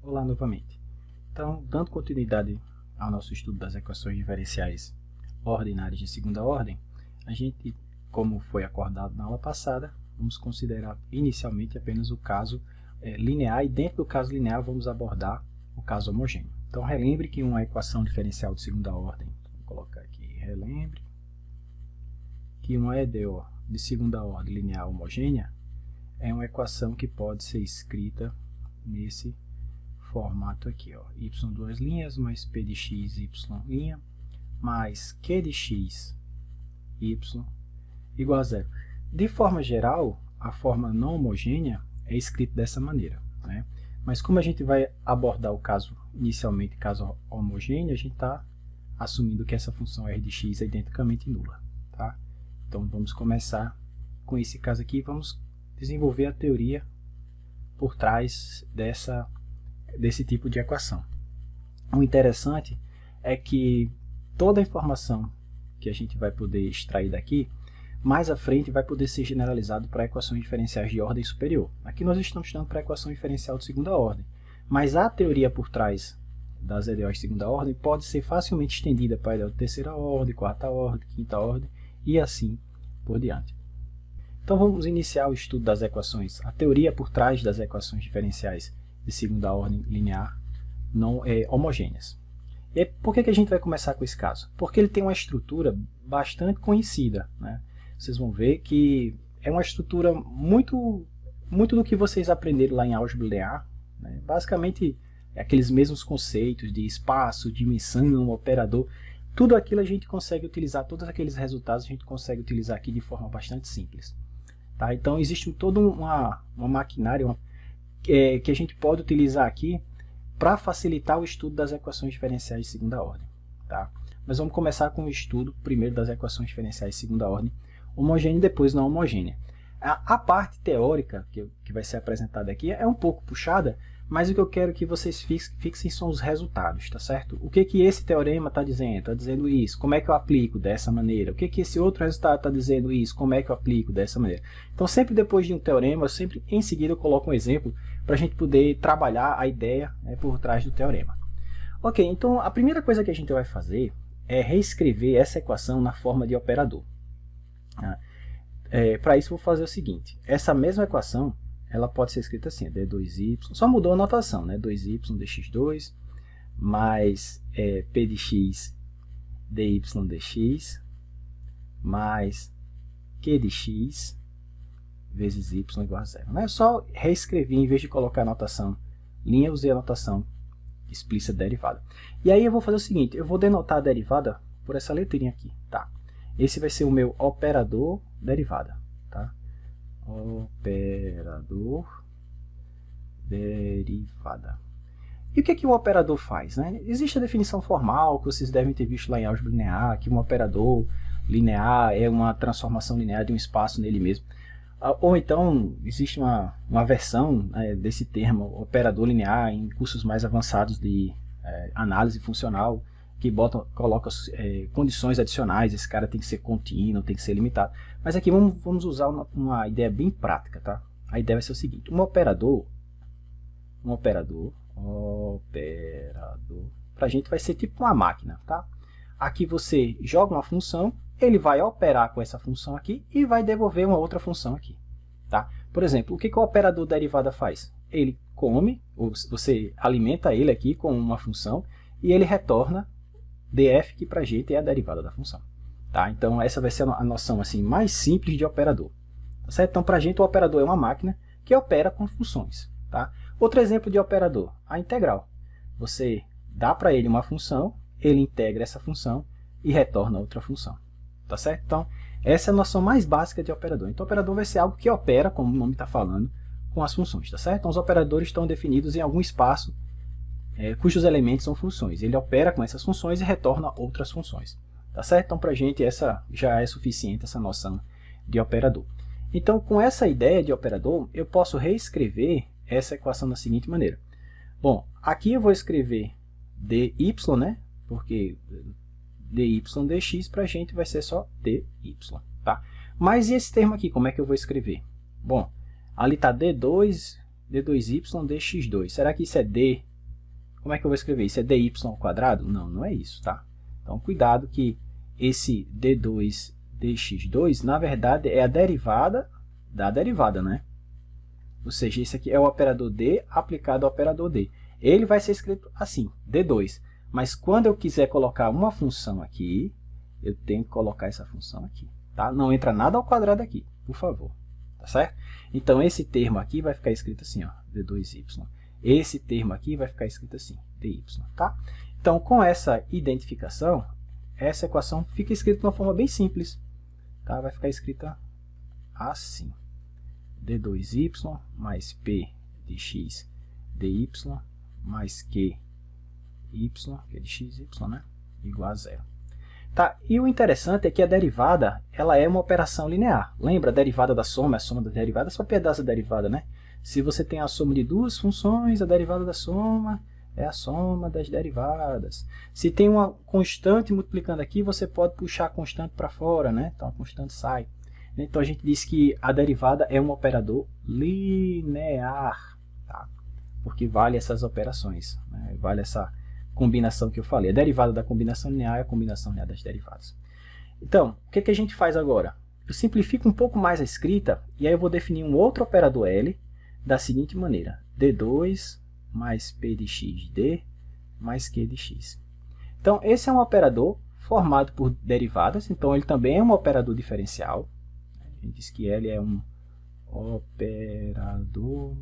Olá novamente. Então, dando continuidade ao nosso estudo das equações diferenciais ordinárias de segunda ordem, a gente, como foi acordado na aula passada, vamos considerar inicialmente apenas o caso linear, e dentro do caso linear vamos abordar o caso homogêneo. Então, relembre que uma equação diferencial de segunda ordem, vou colocar aqui, relembre que uma EDO de segunda ordem linear homogênea é uma equação que pode ser escrita nesse formato aqui, ó, y duas linhas mais p de x y' mais q de x y igual a zero. De forma geral, a forma não homogênea é escrita dessa maneira, né? Mas como a gente vai abordar o caso, inicialmente, caso homogêneo, a gente está assumindo que essa função r de x é identicamente nula, tá? Então, vamos começar com esse caso aqui e vamos desenvolver a teoria por trás desse tipo de equação. O interessante é que toda a informação que a gente vai poder extrair daqui, mais à frente vai poder ser generalizado para equações diferenciais de ordem superior. Aqui nós estamos estudando para equação diferencial de segunda ordem, mas a teoria por trás das EDOs de segunda ordem pode ser facilmente estendida para a EDO de terceira ordem, quarta ordem, quinta ordem e assim por diante. Então vamos iniciar o estudo das equações, a teoria por trás das equações diferenciais de segunda ordem linear não homogêneas. E por que a gente vai começar com esse caso? Porque ele tem uma estrutura bastante conhecida, né? Vocês vão ver que é uma estrutura muito do que vocês aprenderam lá em álgebra linear, né? Basicamente, aqueles mesmos conceitos de espaço, dimensão, operador, tudo aquilo a gente consegue utilizar, todos aqueles resultados a gente consegue utilizar aqui de forma bastante simples. Tá? Então, existe toda uma maquinária que a gente pode utilizar aqui para facilitar o estudo das equações diferenciais de segunda ordem. Tá? Mas vamos começar com o estudo primeiro das equações diferenciais de segunda ordem homogênea e depois não homogênea. A parte teórica que vai ser apresentada aqui é um pouco puxada, mas o que eu quero que vocês fixem são os resultados, tá certo? O que esse teorema está dizendo? Está dizendo isso. Como é que eu aplico dessa maneira? O que esse outro resultado está dizendo isso? Como é que eu aplico dessa maneira? Então, sempre depois de um teorema, sempre em seguida eu coloco um exemplo para a gente poder trabalhar a ideia, né, por trás do teorema. Ok, então a primeira coisa que a gente vai fazer é reescrever essa equação na forma de operador. Para isso, eu vou fazer o seguinte. Essa mesma equação, ela pode ser escrita assim, d2y, só mudou a notação, né? 2y dx2 mais p de x dy dx mais q de x vezes y igual a zero. Né? Eu só reescrevi, em vez de colocar a notação linha, eu usei a notação explícita derivada. E aí eu vou fazer o seguinte, eu vou denotar a derivada por essa letrinha aqui, tá? Esse vai ser o meu operador derivada, tá? Operador derivada. E o que o operador faz, né? Existe a definição formal que vocês devem ter visto lá em álgebra linear, que um operador linear é uma transformação linear de um espaço nele mesmo. Ou então, existe uma versão desse termo, operador linear, em cursos mais avançados de análise funcional, que coloca condições adicionais, esse cara tem que ser contínuo, tem que ser limitado. Mas aqui vamos usar uma ideia bem prática, tá? A ideia vai ser o seguinte, um operador, para a gente vai ser tipo uma máquina, tá? Aqui você joga uma função, ele vai operar com essa função aqui e vai devolver uma outra função aqui, tá? Por exemplo, o que o operador derivada faz? Ele come, ou você alimenta ele aqui com uma função e ele retorna df, que para a gente é a derivada da função. Tá? Então, essa vai ser a noção assim, mais simples de operador. Tá certo? Então, para a gente, o operador é uma máquina que opera com funções. Tá? Outro exemplo de operador, a integral. Você dá para ele uma função, ele integra essa função e retorna outra função. Tá certo? Então, essa é a noção mais básica de operador. Então, o operador vai ser algo que opera, como o nome está falando, com as funções. Tá certo? Então, os operadores estão definidos em algum espaço cujos elementos são funções. Ele opera com essas funções e retorna outras funções. Tá certo? Então, para a gente, essa já é suficiente, essa noção de operador. Então, com essa ideia de operador, eu posso reescrever essa equação da seguinte maneira. Bom, aqui eu vou escrever dy, né? Porque dy dx para a gente vai ser só dy. Tá? Mas e esse termo aqui, como é que eu vou escrever? Bom, ali está d2y dx2. Será que isso é d Como é que eu vou escrever isso? É dy ao quadrado? Não, não é isso, tá? Então, cuidado que esse d2 dx2, na verdade, é a derivada da derivada, né? Ou seja, esse aqui é o operador d aplicado ao operador d. Ele vai ser escrito assim, d2. Mas quando eu quiser colocar uma função aqui, eu tenho que colocar essa função aqui, tá? Não entra nada ao quadrado aqui, por favor, tá certo? Então, esse termo aqui vai ficar escrito assim, ó, d2y. Esse termo aqui vai ficar escrito assim, dy, tá? Então, com essa identificação, essa equação fica escrita de uma forma bem simples, tá? Vai ficar escrita assim, d2y mais p de x dy mais q y, que é de x, y, né? Igual a zero. Tá? E o interessante é que a derivada ela é uma operação linear. Lembra, a derivada da soma é a soma das derivadas, as propriedades da derivada, né? Se você tem a soma de duas funções, a derivada da soma é a soma das derivadas. Se tem uma constante multiplicando aqui, você pode puxar a constante para fora, né? Então a constante sai. Então a gente diz que a derivada é um operador linear, tá? Porque vale essas operações, né? Vale essa combinação que eu falei. A derivada da combinação linear é a combinação linear das derivadas. Então, o que a gente faz agora? Eu simplifico um pouco mais a escrita e aí eu vou definir um outro operador L da seguinte maneira. D2 mais P de x D mais Q de x. Então, esse é um operador formado por derivadas. Então, ele também é um operador diferencial. A gente diz que L é um operador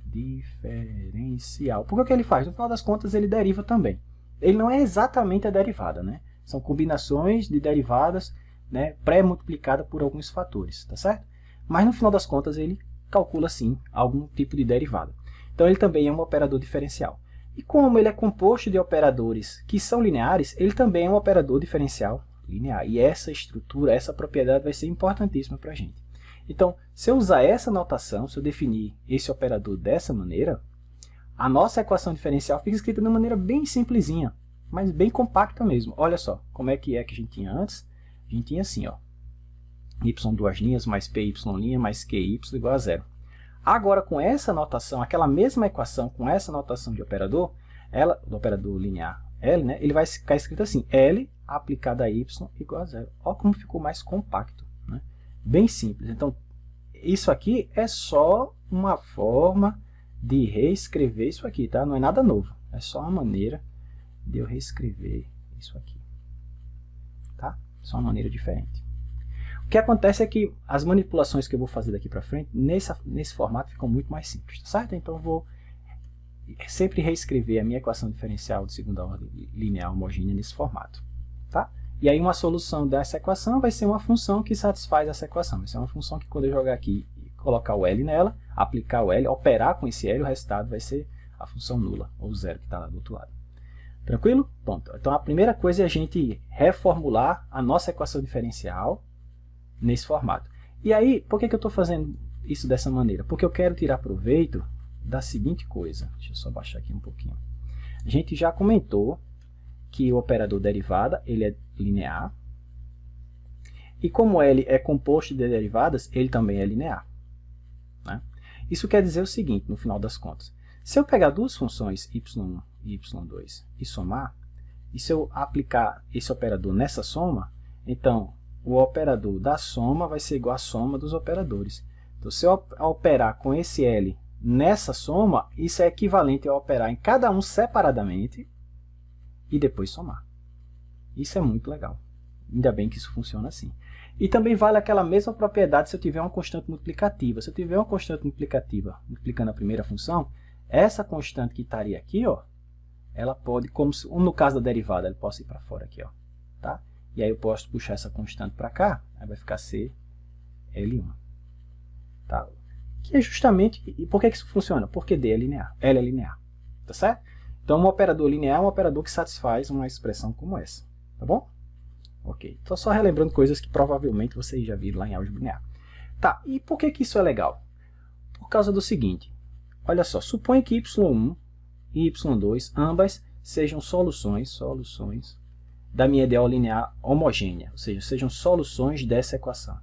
diferencial. Porque o que ele faz? No final das contas, ele deriva também. Ele não é exatamente a derivada, né? São combinações de derivadas, né, pré-multiplicadas por alguns fatores, tá certo? Mas no final das contas, ele calcula sim algum tipo de derivada. Então, ele também é um operador diferencial. E como ele é composto de operadores que são lineares, ele também é um operador diferencial linear. E essa estrutura, essa propriedade vai ser importantíssima para a gente. Então, se eu usar essa notação, se eu definir esse operador dessa maneira, a nossa equação diferencial fica escrita de uma maneira bem simplesinha, mas bem compacta mesmo. Olha só, como é que a gente tinha antes? A gente tinha assim, ó, y duas linhas mais py' mais qy igual a zero. Agora, com essa notação, aquela mesma equação com essa notação de operador, do operador linear L, né, ele vai ficar escrito assim, L aplicado a y igual a zero. Olha como ficou mais compacto, né? Bem simples. Então, isso aqui é só uma forma de reescrever isso aqui, tá? Não é nada novo. É só uma maneira de eu reescrever isso aqui, tá? Só uma maneira diferente. O que acontece é que as manipulações que eu vou fazer daqui para frente, nesse formato, ficam muito mais simples, tá certo? Então, eu vou sempre reescrever a minha equação diferencial de segunda ordem linear homogênea nesse formato, tá? E aí uma solução dessa equação vai ser uma função que satisfaz essa equação. Vai ser uma função que quando eu jogar aqui e colocar o L nela, aplicar o L, operar com esse L, o resultado vai ser a função nula, ou zero, que está lá do outro lado. Tranquilo? Pronto. Então a primeira coisa é a gente reformular a nossa equação diferencial nesse formato. E aí, por que eu estou fazendo isso dessa maneira? Porque eu quero tirar proveito da seguinte coisa. Deixa eu só baixar aqui um pouquinho. A gente já comentou que o operador derivada ele é linear. E como L é composto de derivadas, ele também é linear, né? Isso quer dizer o seguinte, no final das contas. Se eu pegar duas funções y1 e y2 e somar, e se eu aplicar esse operador nessa soma, então o operador da soma vai ser igual à soma dos operadores. Então, se eu operar com esse L nessa soma, isso é equivalente a operar em cada um separadamente e depois somar. Isso é muito legal. Ainda bem que isso funciona assim. E também vale aquela mesma propriedade se eu tiver uma constante multiplicativa. Se eu tiver uma constante multiplicativa multiplicando a primeira função, essa constante que estaria aqui, ó, ela pode, como se, no caso da derivada, ela pode ir para fora aqui, ó, tá? E aí eu posso puxar essa constante para cá, aí vai ficar C L1. Tá? Que é justamente, e por que isso funciona? Porque D é linear, L é linear, tá certo? Então, um operador linear é um operador que satisfaz uma expressão como essa, tá bom? Ok, estou só relembrando coisas que provavelmente vocês já viram lá em álgebra linear. Tá, e por que isso é legal? Por causa do seguinte, olha só, suponha que y1 e y2, ambas sejam soluções da minha ideal linear homogênea, ou seja, sejam soluções dessa equação.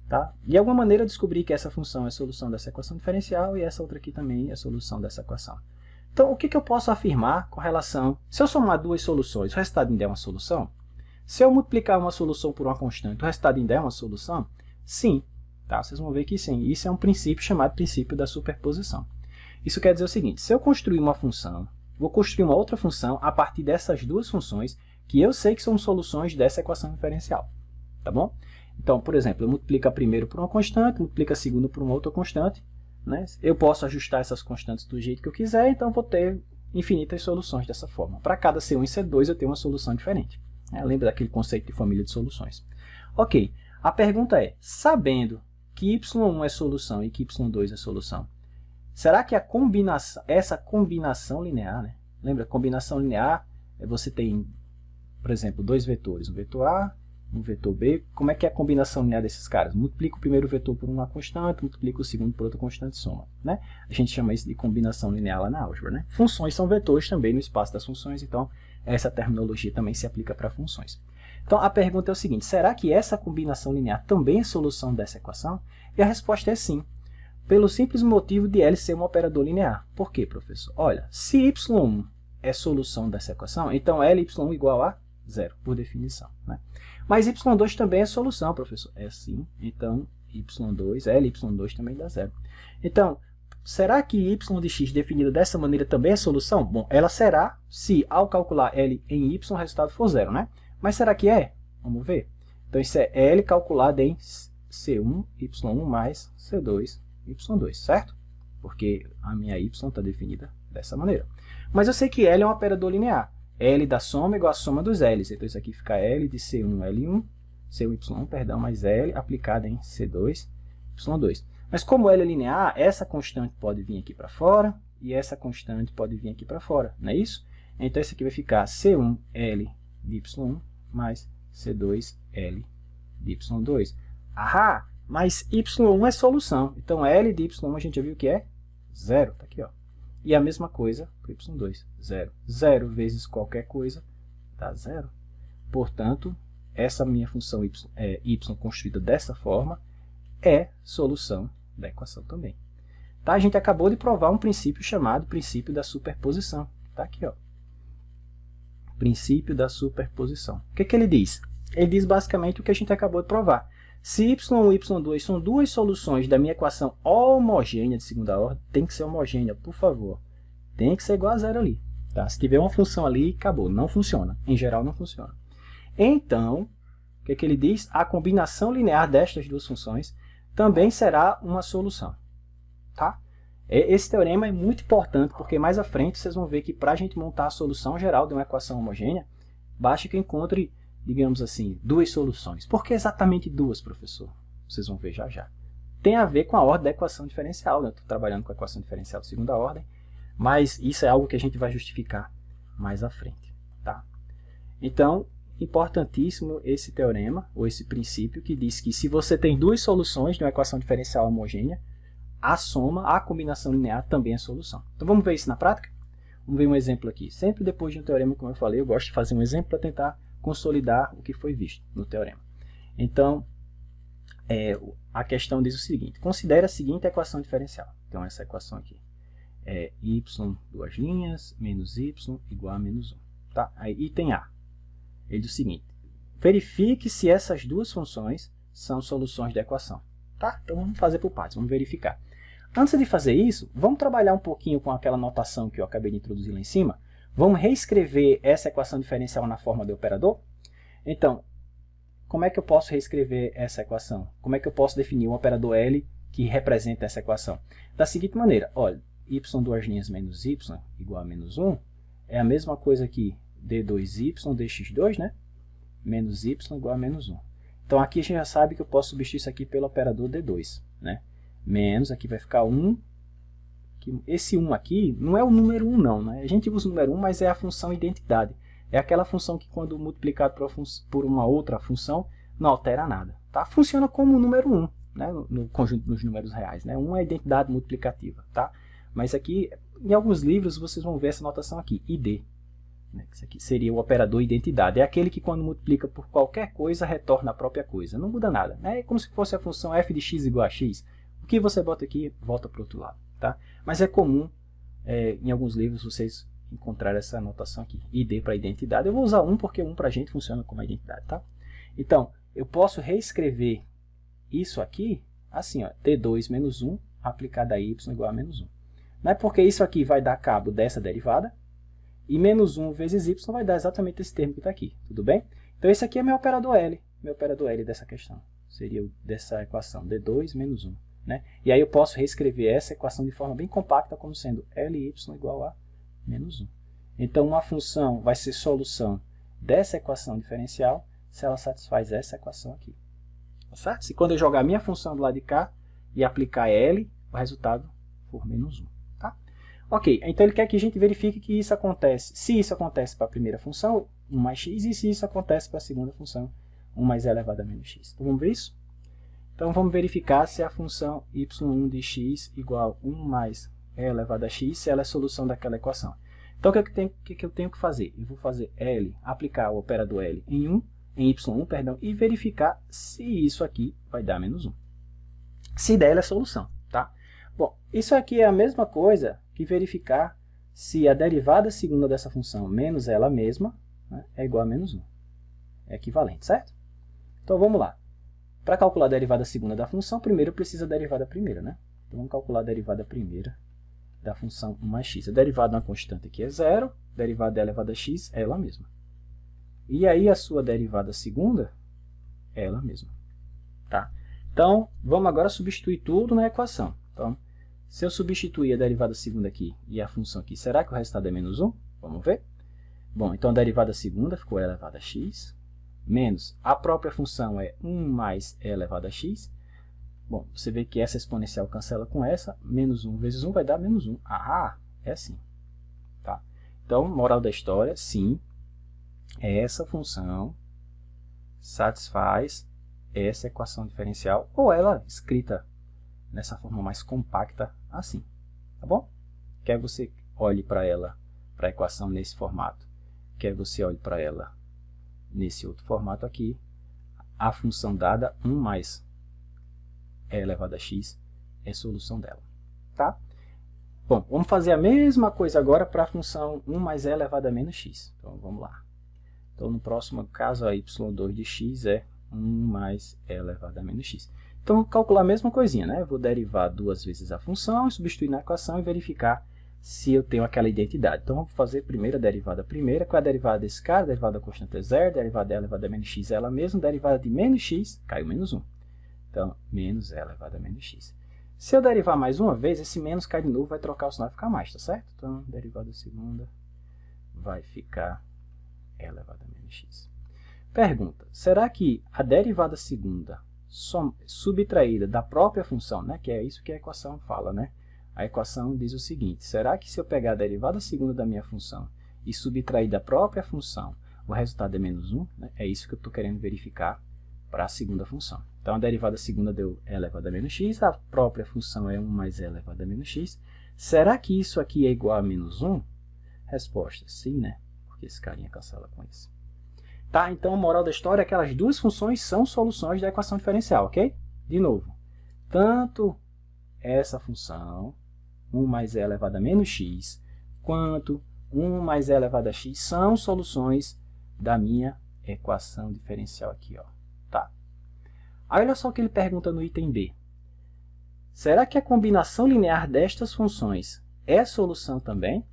Tá? De alguma maneira eu descobri que essa função é a solução dessa equação diferencial e essa outra aqui também é a solução dessa equação. Então, o que eu posso afirmar com relação... Se eu somar duas soluções, o resultado ainda é uma solução? Se eu multiplicar uma solução por uma constante, o resultado ainda é uma solução? Sim. Tá? Vocês vão ver que sim. Isso é um princípio chamado princípio da superposição. Isso quer dizer o seguinte, se eu construir uma função, vou construir uma outra função a partir dessas duas funções que eu sei que são soluções dessa equação diferencial. Tá bom? Então, por exemplo, eu multiplico a primeira por uma constante, multiplico a segunda por uma outra constante. Né? Eu posso ajustar essas constantes do jeito que eu quiser, então vou ter infinitas soluções dessa forma. Para cada C1 e C2 eu tenho uma solução diferente. Lembra daquele conceito de família de soluções. Ok, a pergunta é, sabendo que y1 é solução e que y2 é solução, será que essa combinação linear, né? Lembra, combinação linear, você tem, por exemplo, dois vetores, um vetor A, um vetor B. Como é que é a combinação linear desses caras? Multiplico o primeiro vetor por uma constante, multiplico o segundo por outra constante e soma. Né? A gente chama isso de combinação linear lá na álgebra. Né? Funções são vetores também no espaço das funções, então essa terminologia também se aplica para funções. Então a pergunta é o seguinte, será que essa combinação linear também é solução dessa equação? E a resposta é sim, pelo simples motivo de L ser um operador linear. Por quê, professor? Olha, se y1 é solução dessa equação, então Ly1 igual a zero, por definição. Né? Mas y2 também é solução, professor. É sim, então y2, Ly2 também dá zero. Então, será que y de x definida dessa maneira também é solução? Bom, ela será se ao calcular L em y o resultado for zero, né? Mas será que é? Vamos ver. Então isso é L calculado em C1, y1 mais C2, y2, certo? Porque a minha y está definida dessa maneira. Mas eu sei que L é um operador linear. L da soma é igual à soma dos L's. Então isso aqui fica L de C1, L1, CY1, perdão, mais L aplicada em C2, Y2. Mas como L é linear, essa constante pode vir aqui para fora e essa constante pode vir aqui para fora, não é isso? Então isso aqui vai ficar C1L de Y1 mais C2L de Y2. Ahá! Mas Y1 é solução. Então L de Y1 a gente já viu que é zero. Está aqui, ó. E a mesma coisa para y2, 0. 0 vezes qualquer coisa dá zero. Portanto, essa minha função y construída dessa forma é solução da equação também. Tá? A gente acabou de provar um princípio chamado princípio da superposição. Está aqui, ó. Princípio da superposição. O que ele diz? Ele diz basicamente o que a gente acabou de provar. Se y1 e y2 são duas soluções da minha equação homogênea de segunda ordem, tem que ser homogênea, por favor. Tem que ser igual a zero ali. Tá? Se tiver uma função ali, acabou. Não funciona. Em geral, não funciona. Então, o que ele diz? A combinação linear destas duas funções também será uma solução. Tá? Esse teorema é muito importante, porque mais à frente vocês vão ver que para a gente montar a solução geral de uma equação homogênea, basta que eu encontre, digamos assim, duas soluções. Por que exatamente duas, professor? Vocês vão ver já já. Tem a ver com a ordem da equação diferencial. Né? Eu estou trabalhando com a equação diferencial de segunda ordem, mas isso é algo que a gente vai justificar mais à frente. Tá? Então, importantíssimo esse teorema, ou esse princípio, que diz que se você tem duas soluções de uma equação diferencial homogênea, a soma, a combinação linear também é solução. Então vamos ver isso na prática? Vamos ver um exemplo aqui. Sempre depois de um teorema, como eu falei, eu gosto de fazer um exemplo para tentar consolidar o que foi visto no teorema. Então, a questão diz o seguinte, considere a seguinte equação diferencial. Então essa equação aqui é y, duas linhas, menos y igual a menos 1. Tá? Aí item A. Ele diz o seguinte, verifique se essas duas funções são soluções da equação. Tá? Então vamos fazer por partes, vamos verificar. Antes de fazer isso, vamos trabalhar um pouquinho com aquela notação que eu acabei de introduzir lá em cima. Vamos reescrever essa equação diferencial na forma de operador? Então, como é que eu posso reescrever essa equação? Como é que eu posso definir um operador L que representa essa equação? Da seguinte maneira, olha, y duas linhas menos y igual a menos 1 é a mesma coisa que d2y dx2, né? Menos y igual a menos 1. Então aqui a gente já sabe que eu posso substituir isso aqui pelo operador d2, né? Menos, aqui vai ficar 1. Esse 1 aqui não é o número 1 não, né? A gente usa o número 1, mas é a função identidade. É aquela função que quando multiplicado por uma outra função, não altera nada. Tá? Funciona como o número 1, né? No conjunto dos números reais. Né? 1 é a identidade multiplicativa. Tá? Mas aqui, em alguns livros, vocês vão ver essa notação aqui, ID. Né? Isso aqui seria o operador identidade. É aquele que quando multiplica por qualquer coisa, retorna a própria coisa. Não muda nada. Né? É como se fosse a função f de x igual a x. O que você bota aqui, volta para o outro lado. Tá? Mas é comum em alguns livros vocês encontraram essa anotação aqui, ID para identidade. Eu vou usar 1 porque 1 para a gente funciona como identidade, tá? Então, eu posso reescrever isso aqui assim, ó, D2 menos 1 aplicado a y igual a menos 1. Não é porque isso aqui vai dar cabo dessa derivada, e menos 1 vezes y vai dar exatamente esse termo que está aqui, tudo bem? Então esse aqui é meu operador L dessa questão. Seria dessa equação, D2 menos 1. Né? E aí eu posso reescrever essa equação de forma bem compacta como sendo Ly igual a menos 1. Então uma função vai ser solução dessa equação diferencial se ela satisfaz essa equação aqui. Tá certo? Se quando eu jogar a minha função do lado de cá e aplicar L, o resultado for menos 1. Tá? Ok, então ele quer que a gente verifique que isso acontece. Se isso acontece para a primeira função, 1 mais x, e se isso acontece para a segunda função, 1 mais e elevado a menos x. Então vamos ver isso? Então vamos verificar se a função y1 de x igual a 1 mais e elevado a x, se ela é a solução daquela equação. Então o que eu tenho que fazer? Eu vou fazer L, aplicar o operador L em y1, perdão, e verificar se isso aqui vai dar menos 1. Se der, ela é a solução. Tá? Bom, isso aqui é a mesma coisa que verificar se a derivada segunda dessa função menos ela mesma, né, é igual a menos 1. É equivalente, certo? Então vamos lá. Para calcular a derivada segunda da função, primeiro eu preciso da derivada primeira, né? Então vamos calcular a derivada primeira da função 1 mais x. A derivada de uma constante aqui é 0, a derivada elevada a x é ela mesma. E aí a sua derivada segunda é ela mesma. Tá? Então vamos agora substituir tudo na equação. Então, se eu substituir a derivada segunda aqui e a função aqui, será que o resultado é menos 1? Vamos ver. Bom, então a derivada segunda ficou e elevado a x, menos a própria função é 1 mais e elevado a x. Bom, você vê que essa exponencial cancela com essa, menos 1 vezes 1 vai dar menos 1. Ah, é assim. Tá? Então, moral da história, sim, essa função satisfaz essa equação diferencial, ou ela escrita nessa forma mais compacta, assim. Tá bom? Quer você olhe para ela, para a equação nesse formato, quer você olhe para ela nesse outro formato aqui, a função dada 1 mais e elevado a x é a solução dela. Tá? Bom, vamos fazer a mesma coisa agora para a função 1 mais e elevado a menos x. Então, vamos lá. Então, no próximo caso, a y2 de x é 1 mais e elevado a menos x. Então, vou calcular a mesma coisinha, né? Eu vou derivar duas vezes a função, substituir na equação e verificar se eu tenho aquela identidade. Então, vamos fazer primeiro a derivada primeira. Qual é a derivada desse cara? A derivada da constante é 0, a derivada de e elevado a menos x é ela mesma, a derivada de menos x caiu menos 1. Então, menos e elevado a menos x. Se eu derivar mais uma vez, esse menos cai de novo, vai trocar o sinal e ficar mais, tá certo? Então, derivada segunda vai ficar e elevado a menos x. Pergunta, será que a derivada segunda subtraída da própria função, né, que é isso que a equação fala, né? A equação diz o seguinte, será que se eu pegar a derivada segunda da minha função e subtrair da própria função, o resultado é menos 1? Né? É isso que eu estou querendo verificar para a segunda função. Então, a derivada segunda deu e elevado a menos x, a própria função é 1 mais e elevado a menos x. Será que isso aqui é igual a menos 1? Resposta, sim, né? Porque esse carinha cancela com isso. Tá? Então, a moral da história é que aquelas duas funções são soluções da equação diferencial, ok? De novo, tanto essa função, 1 mais e elevado a menos x, quanto 1 mais e elevado a x são soluções da minha equação diferencial aqui, ó. Tá? Aí, olha só o que ele pergunta no item B. Será que a combinação linear destas funções é solução também?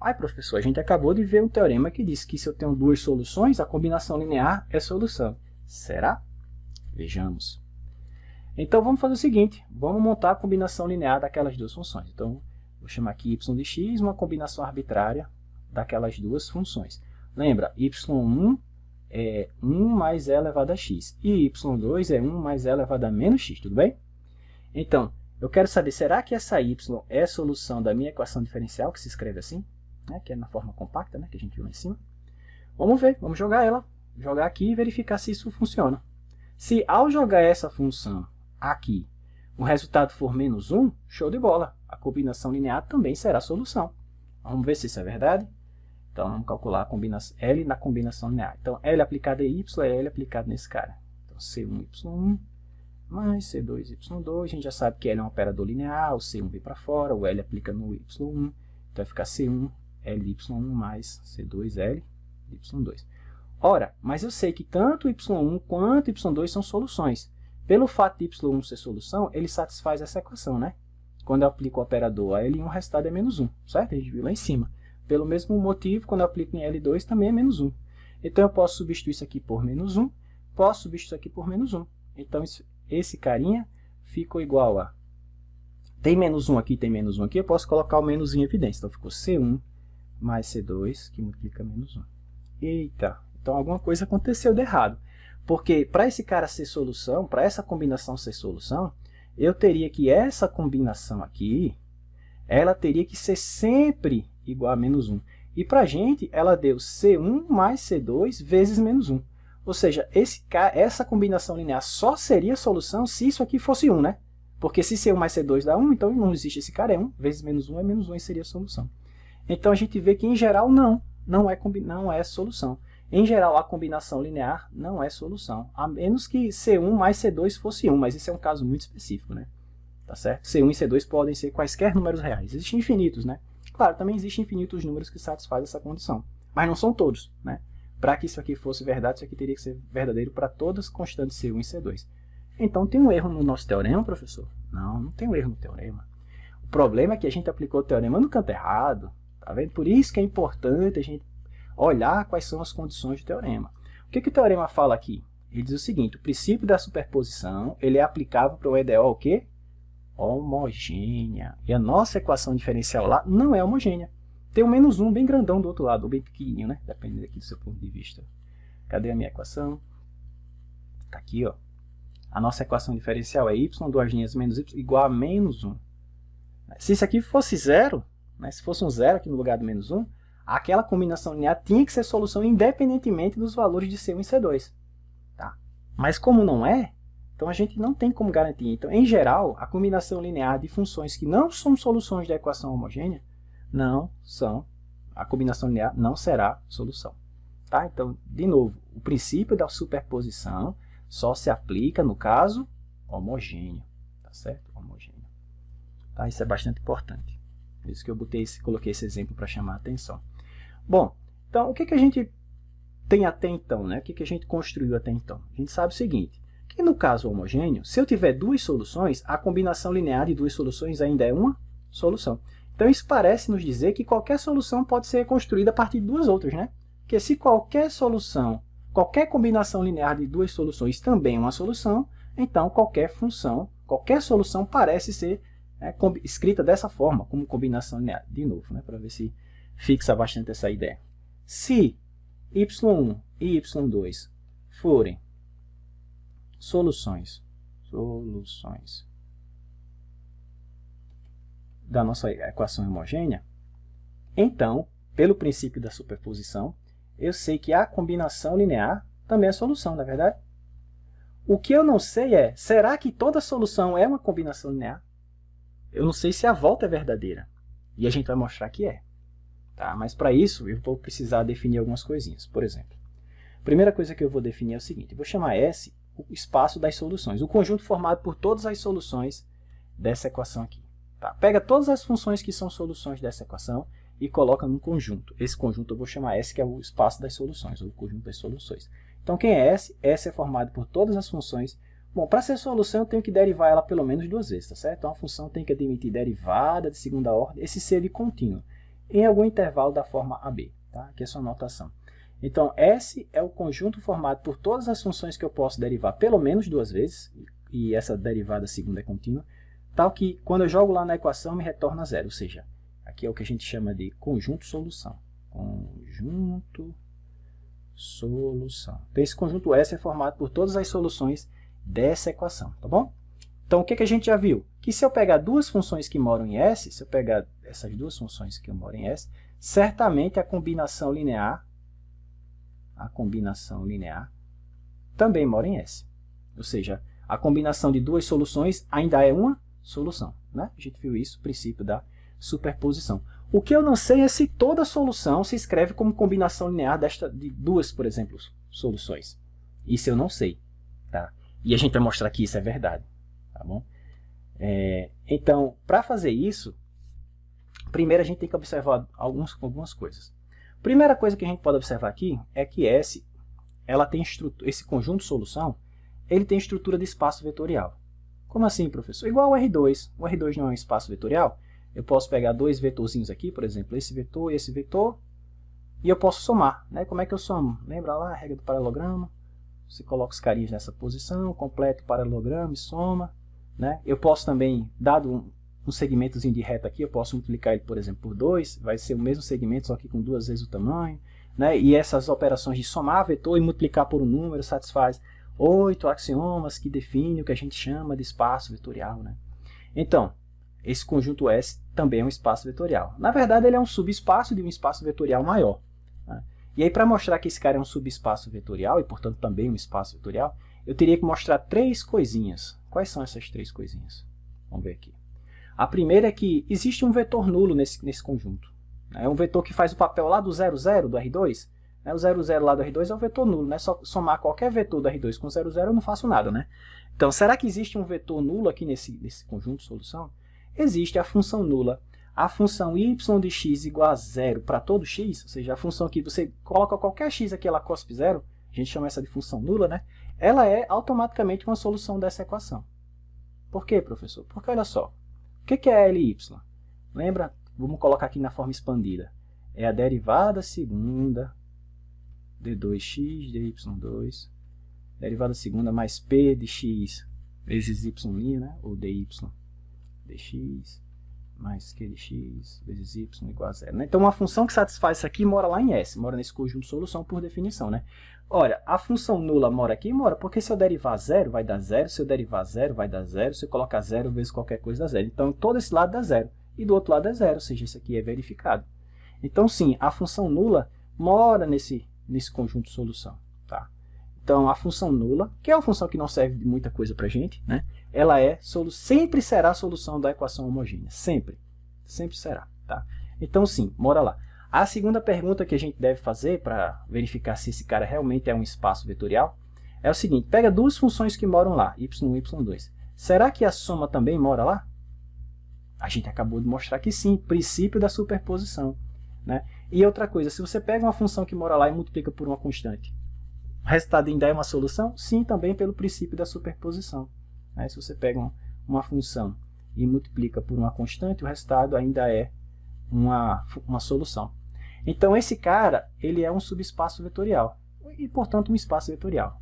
Ai, professor, a gente acabou de ver um teorema que diz que se eu tenho duas soluções, a combinação linear é solução. Será? Vejamos. Então, vamos fazer o seguinte, vamos montar a combinação linear daquelas duas funções. Então, vou chamar aqui y de x, uma combinação arbitrária daquelas duas funções. Lembra, y1 é 1 mais e elevado a x, e y2 é 1 mais e elevado a menos x, tudo bem? Então, eu quero saber, será que essa y é a solução da minha equação diferencial, que se escreve assim? Né, que é na forma compacta, né, que a gente viu lá em cima. Vamos ver, vamos jogar ela, jogar aqui e verificar se isso funciona. Se ao jogar essa função aqui, o resultado for menos 1, show de bola. A combinação linear também será a solução. Vamos ver se isso é verdade. Então, vamos calcular a combinação L na combinação linear. Então, L aplicado em y é L aplicado nesse cara. Então, C1, Y1 mais C2, Y2. A gente já sabe que L é um operador linear, o C1 vem para fora, o L aplica no Y1. Então vai ficar C1 LY1 mais C2 LY2. Ora, mas eu sei que tanto Y1 quanto Y2 são soluções. Pelo fato de Y1 ser solução, ele satisfaz essa equação, né? Quando eu aplico o operador a L1, o resultado é menos 1, certo? A gente viu lá em cima. Pelo mesmo motivo, quando eu aplico em L2, também é menos 1. Então, eu posso substituir isso aqui por menos 1, posso substituir isso aqui por menos 1. Então, esse carinha ficou igual a... Tem menos 1 aqui, tem menos 1 aqui, eu posso colocar o menos em evidência. Então, ficou C1 mais C2, que multiplica menos 1. Eita, então alguma coisa aconteceu de errado. Porque para esse cara ser solução, para essa combinação ser solução, eu teria que essa combinação aqui, ela teria que ser sempre igual a menos 1. E para a gente, ela deu C1 mais C2 vezes menos 1. Ou seja, essa combinação linear só seria solução se isso aqui fosse 1, né? Porque se C1 mais C2 dá 1, então não existe esse cara, é 1, vezes menos 1 é menos 1 e seria a solução. Então a gente vê que em geral não é solução. Em geral, a combinação linear não é solução, a menos que C1 mais C2 fosse 1, mas esse é um caso muito específico, né? Tá certo? C1 e C2 podem ser quaisquer números reais. Existem infinitos, né? Claro, também existem infinitos números que satisfazem essa condição, mas não são todos, né? Para que isso aqui fosse verdade, isso aqui teria que ser verdadeiro para todas as constantes C1 e C2. Então, tem um erro no nosso teorema, professor? Não, não tem um erro no teorema. O problema é que a gente aplicou o teorema no canto errado, tá vendo? Por isso que é importante a gente olhar quais são as condições do teorema. O que o teorema fala aqui? Ele diz o seguinte: o princípio da superposição ele é aplicável para o EDO o quê? Homogênea. E a nossa equação diferencial lá não é homogênea. Tem um menos 1 bem grandão do outro lado, ou bem pequenininho, né? Dependendo aqui do seu ponto de vista. Cadê a minha equação? Está aqui, ó. A nossa equação diferencial é y, duas linhas menos y, igual a menos 1. Se isso aqui fosse zero, né? Se fosse um zero aqui no lugar do menos 1, aquela combinação linear tinha que ser solução independentemente dos valores de C1 e C2. Tá? Mas como não é, então a gente não tem como garantir. Então, em geral, a combinação linear de funções que não são soluções da equação homogênea, a combinação linear não será solução. Tá? Então, de novo, o princípio da superposição só se aplica no caso homogêneo. Tá certo? Homogêneo. Tá? Isso é bastante importante. Por isso que eu coloquei esse exemplo para chamar a atenção. Bom, então o que a gente tem até então, né? O que a gente construiu até então? A gente sabe o seguinte, que no caso homogêneo, se eu tiver duas soluções, a combinação linear de duas soluções ainda é uma solução. Então isso parece nos dizer que qualquer solução pode ser construída a partir de duas outras, né? Porque se qualquer solução, qualquer combinação linear de duas soluções também é uma solução, então qualquer solução parece ser escrita dessa forma, como combinação linear. De novo, né? Para ver se fixa bastante essa ideia. Se y1 e y2 forem soluções da nossa equação homogênea, então, pelo princípio da superposição, eu sei que a combinação linear também é solução, não é verdade? O que eu não sei é, será que toda solução é uma combinação linear? Eu não sei se a volta é verdadeira. E a gente vai mostrar que é. Tá? Mas para isso, eu vou precisar definir algumas coisinhas. Por exemplo, a primeira coisa que eu vou definir é o seguinte. Eu vou chamar S o espaço das soluções. O conjunto formado por todas as soluções dessa equação aqui. Tá? Pega todas as funções que são soluções dessa equação e coloca num conjunto. Esse conjunto eu vou chamar S, que é o espaço das soluções, ou o conjunto das soluções. Então, quem é S? S é formado por todas as funções. Bom, para ser solução, eu tenho que derivar ela pelo menos duas vezes, tá certo? Então, a função tem que admitir derivada de segunda ordem, esse ser de contínuo, em algum intervalo da forma AB. Tá? Aqui é a sua notação. Então, S é o conjunto formado por todas as funções que eu posso derivar pelo menos duas vezes, e essa derivada segunda é contínua, tal que, quando eu jogo lá na equação, me retorna zero, ou seja, aqui é o que a gente chama de conjunto solução. Conjunto solução. Então, esse conjunto S é formado por todas as soluções dessa equação, tá bom? Então, o que a gente já viu? Que se eu pegar duas funções que moram em S, se eu pegar essas duas funções que moram em S, certamente a combinação linear também mora em S. Ou seja, a combinação de duas soluções ainda é uma solução, né? A gente viu isso, o princípio da superposição. O que eu não sei é se toda solução se escreve como combinação linear de duas, por exemplo, soluções. Isso eu não sei, tá? E a gente vai mostrar que isso é verdade, tá bom? Então, para fazer isso, Primeiro a gente tem que observar algumas coisas. Primeira coisa que a gente pode observar aqui é que S, ela tem esse conjunto solução, ele tem estrutura de espaço vetorial. Como assim, professor? Igual ao R2. O R2 não é um espaço vetorial? Eu posso pegar dois vetorzinhos aqui, por exemplo, esse vetor e esse vetor, e eu posso somar, né? Como é que eu somo? Lembra lá a regra do paralelogramo? Você coloca os carinhos nessa posição, completa o paralelogramo e soma, né? Eu posso também, dado um segmentozinho de reta aqui, eu posso multiplicar ele, por exemplo, por 2, vai ser o mesmo segmento, só que com 2 vezes o tamanho, né? E essas operações de somar vetor e multiplicar por um número satisfaz 8 axiomas que definem o que a gente chama de espaço vetorial, né? Então, esse conjunto S também é um espaço vetorial. Na verdade, ele é um subespaço de um espaço vetorial maior, né? E aí, para mostrar que esse cara é um subespaço vetorial, e portanto também um espaço vetorial, eu teria que mostrar 3 coisinhas. Quais são essas 3 coisinhas? Vamos ver aqui. A primeira é que existe um vetor nulo nesse conjunto. É um vetor que faz o papel lá do 0, 0 do R2. O 0, 0 lá do R2 é um vetor nulo, né? Só somar qualquer vetor do R2 com 0, 0 eu não faço nada, né? Então, será que existe um vetor nulo aqui nesse conjunto de solução? Existe a função nula. A função y de x igual a 0 para todo x, ou seja, a função que você coloca qualquer x aqui, ela cospe 0, a gente chama essa de função nula, né? Ela é automaticamente uma solução dessa equação. Por quê, professor? Porque olha só, o que é Ly? Lembra? Vamos colocar aqui na forma expandida. É a derivada segunda de 2x dy2, derivada segunda mais p de x vezes y', né? Ou dy dx mais q de x vezes y igual a 0. Né? Então, uma função que satisfaz isso aqui mora lá em S, mora nesse conjunto de solução por definição. Né? Olha, a função nula mora aqui? Mora, porque se eu derivar 0 vai dar 0, se eu derivar 0 vai dar 0, se eu colocar 0 vezes qualquer coisa dá 0. Então, todo esse lado dá 0, e do outro lado é 0, ou seja, isso aqui é verificado. Então, sim, a função nula mora nesse conjunto de solução. Tá? Então, a função nula, que é uma função que não serve de muita coisa para a gente, né? Ela sempre será a solução da equação homogênea. Sempre. Sempre será. Tá? Então, sim, mora lá. A segunda pergunta que a gente deve fazer para verificar se esse cara realmente é um espaço vetorial é o seguinte: pega duas funções que moram lá, y1 e y2. Será que a soma também mora lá? A gente acabou de mostrar que sim, princípio da superposição. Né? E outra coisa, se você pega uma função que mora lá e multiplica por uma constante, o resultado ainda é uma solução? Sim, também pelo princípio da superposição. Né? Se você pega uma função e multiplica por uma constante, o resultado ainda é uma solução. Então, esse cara ele é um subespaço vetorial, e, portanto, um espaço vetorial.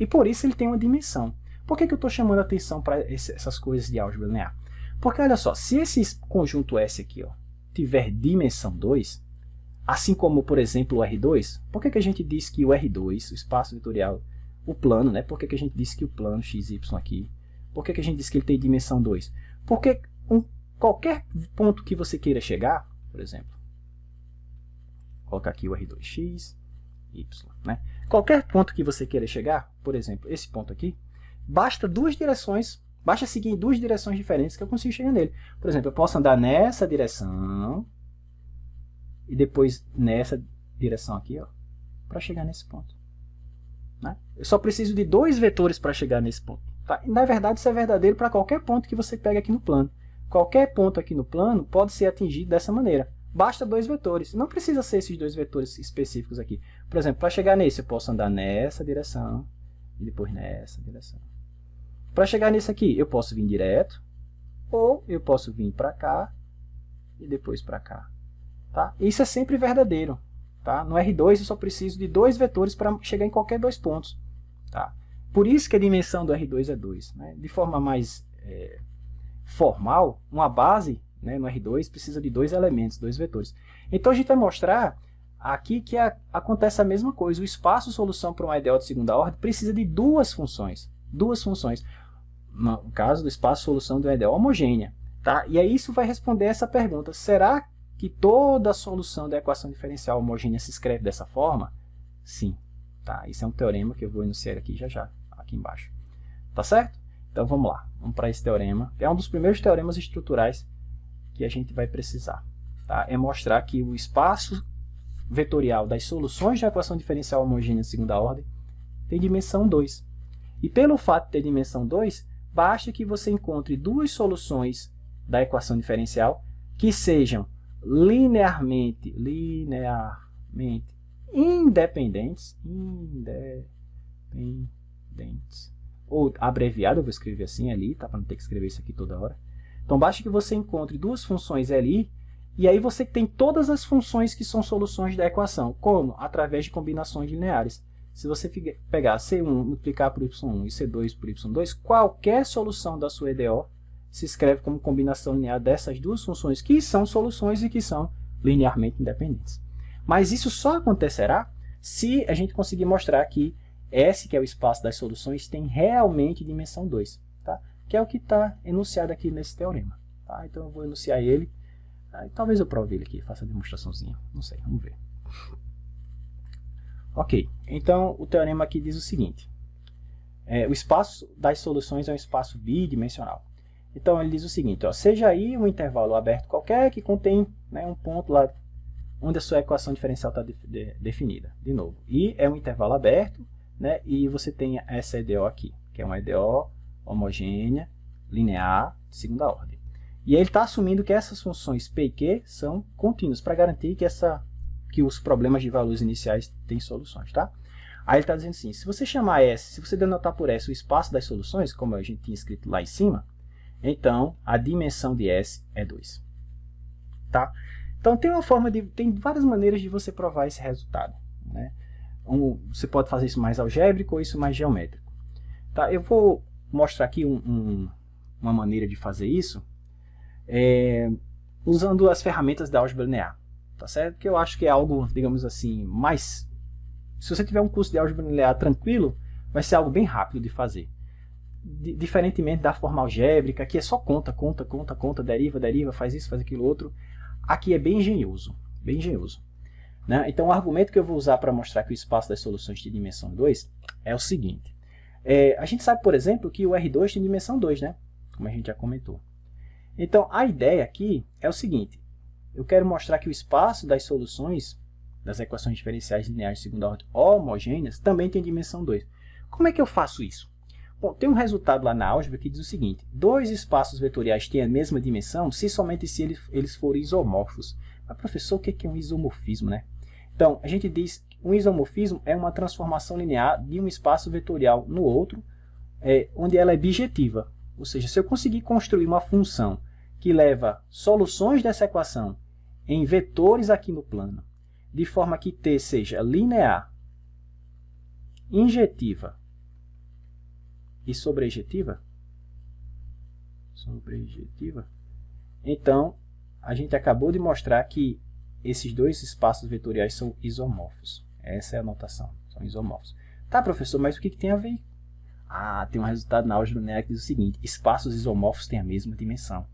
E por isso ele tem uma dimensão. Por que eu estou chamando a atenção para essas coisas de álgebra linear? Porque, olha só, se esse conjunto S aqui tiver dimensão 2, assim como, por exemplo, o R2, por que a gente diz que o R2, o espaço vetorial, o plano, né? Por que a gente diz que o plano XY aqui, por que a gente diz que ele tem dimensão 2? Porque qualquer ponto que você queira chegar, por exemplo, colocar aqui o R2x, y, né? Qualquer ponto que você queira chegar, por exemplo, esse ponto aqui, basta seguir em duas direções diferentes que eu consigo chegar nele. Por exemplo, eu posso andar nessa direção e depois nessa direção aqui, para chegar nesse ponto. Né? Eu só preciso de 2 vetores para chegar nesse ponto. Tá? E, na verdade, isso é verdadeiro para qualquer ponto que você pega aqui no plano. Qualquer ponto aqui no plano pode ser atingido dessa maneira. Basta 2 vetores. Não precisa ser esses 2 vetores específicos aqui. Por exemplo, para chegar nesse, eu posso andar nessa direção e depois nessa direção. Para chegar nesse aqui, eu posso vir direto, ou eu posso vir para cá e depois para cá. Tá? Isso é sempre verdadeiro. Tá? No R2 eu só preciso de 2 vetores para chegar em qualquer 2 pontos. Tá? Por isso que a dimensão do R2 é 2. Né? De forma mais formal, uma base, né, no R2 precisa de 2 elementos, 2 vetores. Então a gente vai mostrar aqui que acontece a mesma coisa. O espaço solução para uma ideal de segunda ordem precisa de 2 funções. 2 funções. No caso do espaço solução de uma ideal homogênea. Tá? E aí isso vai responder essa pergunta. Será que toda a solução da equação diferencial homogênea se escreve dessa forma? Sim. Tá? Isso é um teorema que eu vou enunciar aqui já, aqui embaixo. Tá certo? Então vamos lá. Vamos para esse teorema. É um dos primeiros teoremas estruturais que a gente vai precisar. Tá? É mostrar que o espaço vetorial das soluções da equação diferencial homogênea de segunda ordem tem dimensão 2. E pelo fato de ter dimensão 2, basta que você encontre 2 soluções da equação diferencial que sejam linearmente independentes, ou abreviado, eu vou escrever assim ali, tá? Para não ter que escrever isso aqui toda hora. Então basta que você encontre duas funções ali, e aí você tem todas as funções que são soluções da equação. Como? Através de combinações lineares. Se você pegar C1, multiplicar por Y1 e C2 por Y2, qualquer solução da sua EDO se escreve como combinação linear dessas duas funções, que são soluções e que são linearmente independentes. Mas isso só acontecerá se a gente conseguir mostrar que S, que é o espaço das soluções, tem realmente dimensão 2, tá? Que é o que está enunciado aqui nesse teorema. Tá? Então eu vou enunciar ele. Talvez eu prove ele aqui, faça a demonstraçãozinha. Não sei, vamos ver. Ok, então o teorema aqui diz o seguinte. O espaço das soluções é um espaço bidimensional. Então ele diz o seguinte, ó, seja aí um intervalo aberto qualquer que contém, né, um ponto lá onde a sua equação diferencial está definida. De novo, I é um intervalo aberto, né, e você tem essa EDO aqui, que é uma EDO homogênea, linear, de segunda ordem. E ele está assumindo que essas funções P e Q são contínuas, para garantir que os problemas de valores iniciais têm soluções. Tá? Aí ele está dizendo assim, se você chamar S, se você denotar por S o espaço das soluções, como a gente tinha escrito lá em cima, então a dimensão de S é 2. Tá? Então tem várias maneiras de você provar esse resultado. Né? Você pode fazer isso mais algébrico ou isso mais geométrico. Tá? Eu vou mostrar aqui uma maneira de fazer isso, usando as ferramentas da álgebra linear. Tá certo? Que eu acho que é algo, digamos assim, mais... Se você tiver um curso de álgebra linear tranquilo, vai ser algo bem rápido de fazer. Diferentemente da forma algébrica, que é só conta, deriva, faz isso, faz aquilo outro. Aqui é bem engenhoso, bem engenhoso. Né? Então o argumento que eu vou usar para mostrar que o espaço das soluções tem dimensão 2 é o seguinte. A gente sabe, por exemplo, que o R2 tem dimensão 2, né? Como a gente já comentou. Então a ideia aqui é o seguinte. Eu quero mostrar que o espaço das soluções das equações diferenciais lineares de segunda ordem homogêneas também tem dimensão 2. Como é que eu faço isso? Bom, tem um resultado lá na álgebra que diz o seguinte. Dois espaços vetoriais têm a mesma dimensão se somente se eles forem isomorfos. Mas, professor, o que é um isomorfismo, né? Então, a gente diz que um isomorfismo é uma transformação linear de um espaço vetorial no outro, onde ela é bijetiva. Ou seja, se eu conseguir construir uma função que leva soluções dessa equação em vetores aqui no plano, de forma que T seja linear, injetiva e sobrejetiva, então a gente acabou de mostrar que esses dois espaços vetoriais são isomorfos. Essa é a notação, são isomorfos. Tá, professor, mas o que tem a ver? Tem um resultado na álgebra linear que diz o seguinte, espaços isomorfos têm a mesma dimensão.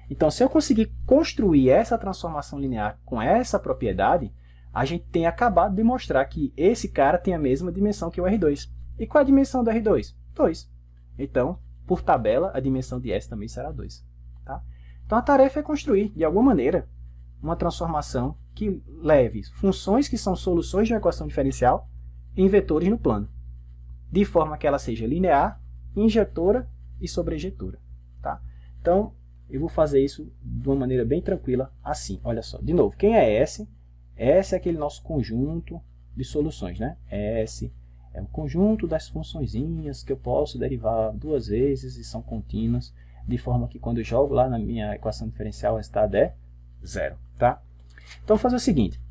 Então, se eu conseguir construir essa transformação linear com essa propriedade, a gente tem acabado de mostrar que esse cara tem a mesma dimensão que o R2. E qual é a dimensão do R2? 2. Então, por tabela, a dimensão de S também será 2. Tá? Então, a tarefa é construir, de alguma maneira, uma transformação que leve funções que são soluções de uma equação diferencial em vetores no plano, de forma que ela seja linear, injetora e sobrejetora. Tá? Então, eu vou fazer isso de uma maneira bem tranquila, assim. Olha só, de novo, quem é S? S é aquele nosso conjunto de soluções, né? S é um conjunto das funçõezinhas que eu posso derivar duas vezes e são contínuas, de forma que quando eu jogo lá na minha equação diferencial, o resultado é 0. Tá? Então, vou fazer o seguinte.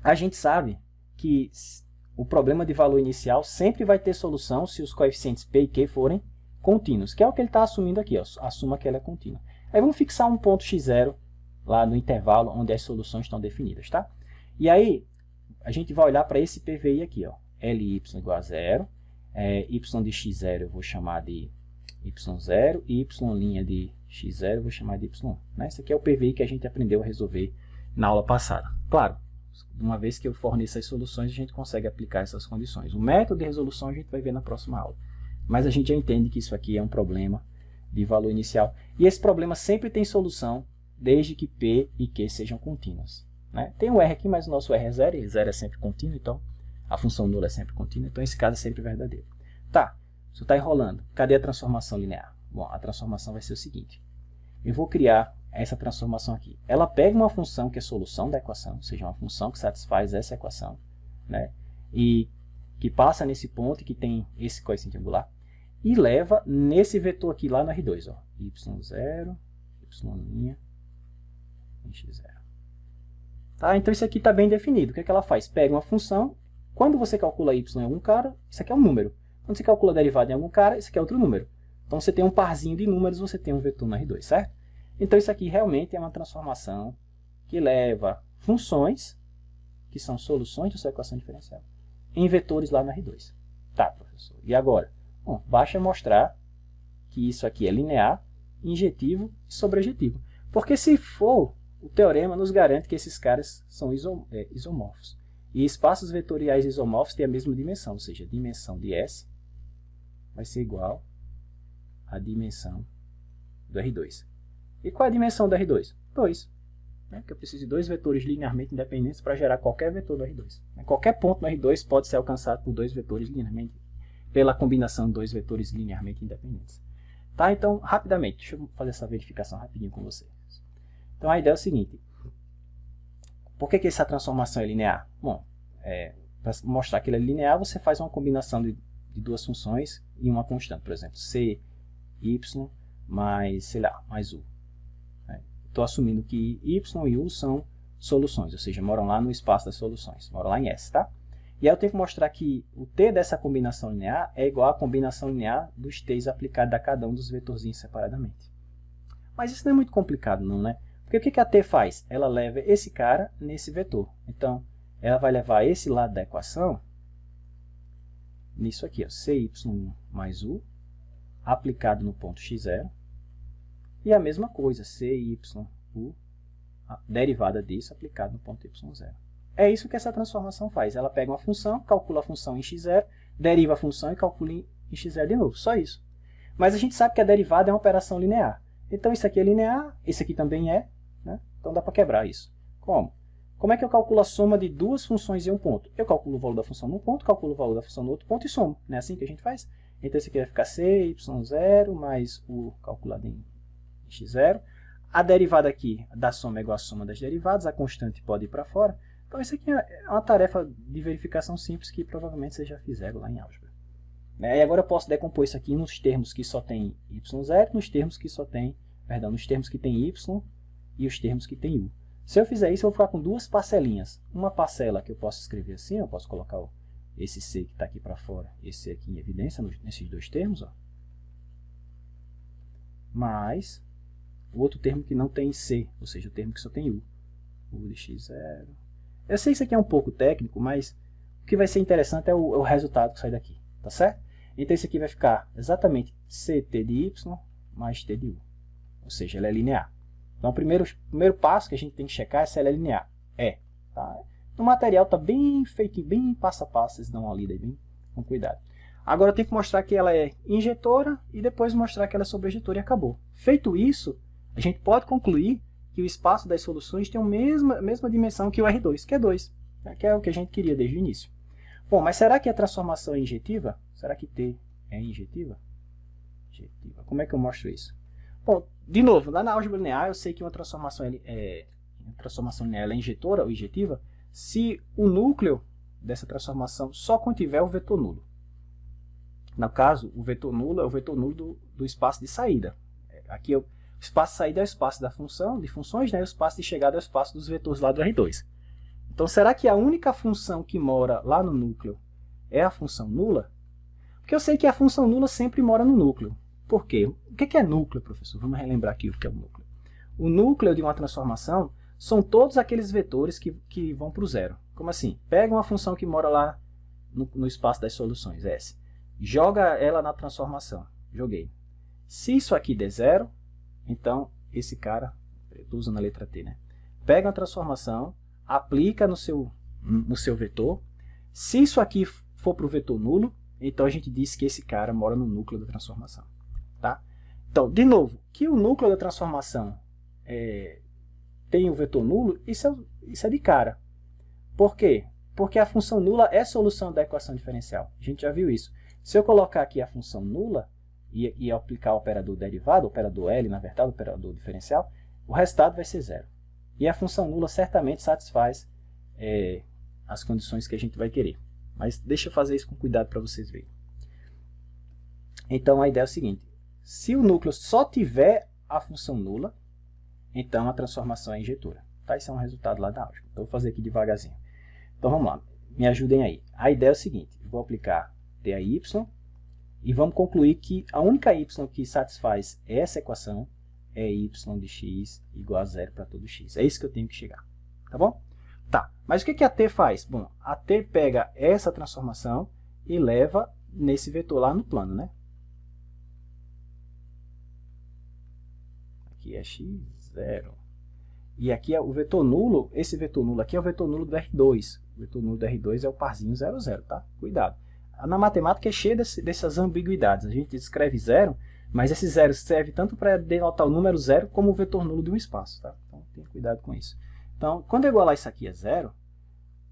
A gente sabe que o problema de valor inicial sempre vai ter solução se os coeficientes P e Q forem contínuos, que é o que ele está assumindo aqui. Ó, assuma que ela é contínua. Aí vamos fixar um ponto x0 lá no intervalo onde as soluções estão definidas. Tá? E aí, a gente vai olhar para esse PVI aqui. Ó, Ly igual a 0. Y de x0 eu vou chamar de y0. E y' de x0 eu vou chamar de y1. Né? Esse aqui é o PVI que a gente aprendeu a resolver na aula passada. Claro, uma vez que eu forneço as soluções, a gente consegue aplicar essas condições. O método de resolução a gente vai ver na próxima aula. Mas a gente já entende que isso aqui é um problema de valor inicial. E esse problema sempre tem solução, desde que P e Q sejam contínuas. Né? Tem o R aqui, mas o nosso R é 0, e 0 é sempre contínuo, então a função nula é sempre contínua, então esse caso é sempre verdadeiro. Tá, isso está enrolando. Cadê a transformação linear? Bom, a transformação vai ser o seguinte. Eu vou criar essa transformação aqui? Ela pega uma função que é solução da equação, ou seja, uma função que satisfaz essa equação, né? E que passa nesse ponto e que tem esse coeficiente angular, e leva nesse vetor aqui lá no R2, ó, y0, y' em x0. Tá? Então isso aqui está bem definido. O que é que ela faz? Pega uma função, quando você calcula y em algum cara, isso aqui é um número. Quando você calcula a derivada em algum cara, isso aqui é outro número. Então você tem um parzinho de números, você tem um vetor no R2, certo? Então isso aqui realmente é uma transformação que leva funções, que são soluções da sua equação diferencial, em vetores lá no R2. Tá, professor. E agora? Bom, basta mostrar que isso aqui é linear, injetivo e sobrejetivo. Porque se for, o teorema nos garante que esses caras são isomorfos. E espaços vetoriais isomorfos têm a mesma dimensão, ou seja, a dimensão de S vai ser igual à dimensão do R2. E qual é a dimensão do R2? 2. Né? Porque eu preciso de dois vetores linearmente independentes para gerar qualquer vetor do R2. Qualquer ponto no R2 pode ser alcançado por dois vetores linearmente, pela combinação de dois vetores linearmente independentes. Tá? Então, rapidamente, deixa eu fazer essa verificação rapidinho com vocês. Então, a ideia é o seguinte. Por que essa transformação é linear? Bom, para mostrar que ela é linear, você faz uma combinação de duas funções e uma constante. Por exemplo, c, y, mais, sei lá, mais u. Estou assumindo que y e u são soluções, ou seja, moram lá no espaço das soluções, moram lá em S, tá? E aí eu tenho que mostrar que o t dessa combinação linear é igual à combinação linear dos t's aplicados a cada um dos vetorzinhos separadamente. Mas isso não é muito complicado não, né? Porque o que a t faz? Ela leva esse cara nesse vetor. Então, ela vai levar esse lado da equação nisso aqui, ó, cy mais u, aplicado no ponto x0. E a mesma coisa, cy, u, a derivada disso aplicado no ponto y0. É isso que essa transformação faz. Ela pega uma função, calcula a função em x0, deriva a função e calcula em x0 de novo. Só isso. Mas a gente sabe que a derivada é uma operação linear. Então isso aqui é linear, esse aqui também é, né? Então dá para quebrar isso. Como? Como é que eu calculo a soma de duas funções em um ponto? Eu calculo o valor da função num ponto, calculo o valor da função no outro ponto e somo. Não é assim que a gente faz? Então esse aqui vai ficar c, y0 mais u calculado em x0. A derivada aqui da soma é igual à soma das derivadas, a constante pode ir para fora. Então isso aqui é uma tarefa de verificação simples que provavelmente vocês já fizeram lá em álgebra. E agora eu posso decompor isso aqui nos termos que só tem y0, nos termos que só tem, perdão, nos termos que tem y e os termos que tem u. Se eu fizer isso, eu vou ficar com duas parcelinhas. Uma parcela que eu posso escrever assim, eu posso colocar esse c que está aqui para fora, esse c aqui em evidência, nesses dois termos, ó. Mais o outro termo que não tem c, ou seja, o termo que só tem u de x0. Eu sei que isso aqui é um pouco técnico, mas o que vai ser interessante é o resultado que sai daqui, tá certo? Então isso aqui vai ficar exatamente ct de y mais t de u, ou seja, ela é linear. Então o primeiro passo que a gente tem que checar é se ela é linear. Tá? No material está bem feito, bem passo a passo, vocês dão uma lida aí bem com cuidado. Agora eu tenho que mostrar que ela é injetora e depois mostrar que ela é sobrejetora e acabou. Feito isso, a gente pode concluir que o espaço das soluções tem a mesma dimensão que o R2, que é 2, né? Que é o que a gente queria desde o início. Bom, mas será que a transformação é injetiva? Será que T é injetiva? Como é que eu mostro isso? Bom, de novo, lá na álgebra linear eu sei que uma transformação linear é injetora ou injetiva se o núcleo dessa transformação só contiver o vetor nulo. No caso, o vetor nulo é o vetor nulo do espaço de saída. Aqui o espaço de saída é o espaço da função, de funções, né? O espaço de chegada é o espaço dos vetores lá do R2. Então, será que a única função que mora lá no núcleo é a função nula? Porque eu sei que a função nula sempre mora no núcleo. Por quê? O que é núcleo, professor? Vamos relembrar aqui o que é o núcleo. O núcleo de uma transformação são todos aqueles vetores que vão para o zero. Como assim? Pega uma função que mora lá no espaço das soluções, S. Joga ela na transformação. Joguei. Se isso aqui der zero, então esse cara, eu estou usando a letra T, né? Pega uma transformação, aplica no seu vetor. Se isso aqui for para o vetor nulo, então a gente diz que esse cara mora no núcleo da transformação. Tá? Então, de novo, que o núcleo da transformação tem o vetor nulo, isso é de cara. Por quê? Porque a função nula é solução da equação diferencial. A gente já viu isso. Se eu colocar aqui a função nula e aplicar o operador derivado, o operador L, na verdade, o operador diferencial, o resultado vai ser zero. E a função nula certamente satisfaz as condições que a gente vai querer. Mas deixa eu fazer isso com cuidado para vocês verem. Então a ideia é o seguinte, se o núcleo só tiver a função nula, então a transformação é injetora. Tá? Isso é um resultado lá da álgebra. Então vou fazer aqui devagarzinho. Então vamos lá, me ajudem aí. A ideia é o seguinte, vou aplicar DAY e vamos concluir que a única y que satisfaz essa equação é y de x igual a zero para todo x. É isso que eu tenho que chegar. Tá bom? Tá, mas o que a t faz? Bom, a t pega essa transformação e leva nesse vetor lá no plano, né? Aqui é x0. E aqui é o vetor nulo, esse vetor nulo aqui é o vetor nulo do R2. O vetor nulo do R2 é o parzinho 0, 0, tá? Cuidado. Na matemática é cheia dessas ambiguidades. A gente escreve zero, mas esse zero serve tanto para denotar o número zero como o vetor nulo de um espaço, tá? Então, tenha cuidado com isso. Então, quando eu igualar isso aqui a zero,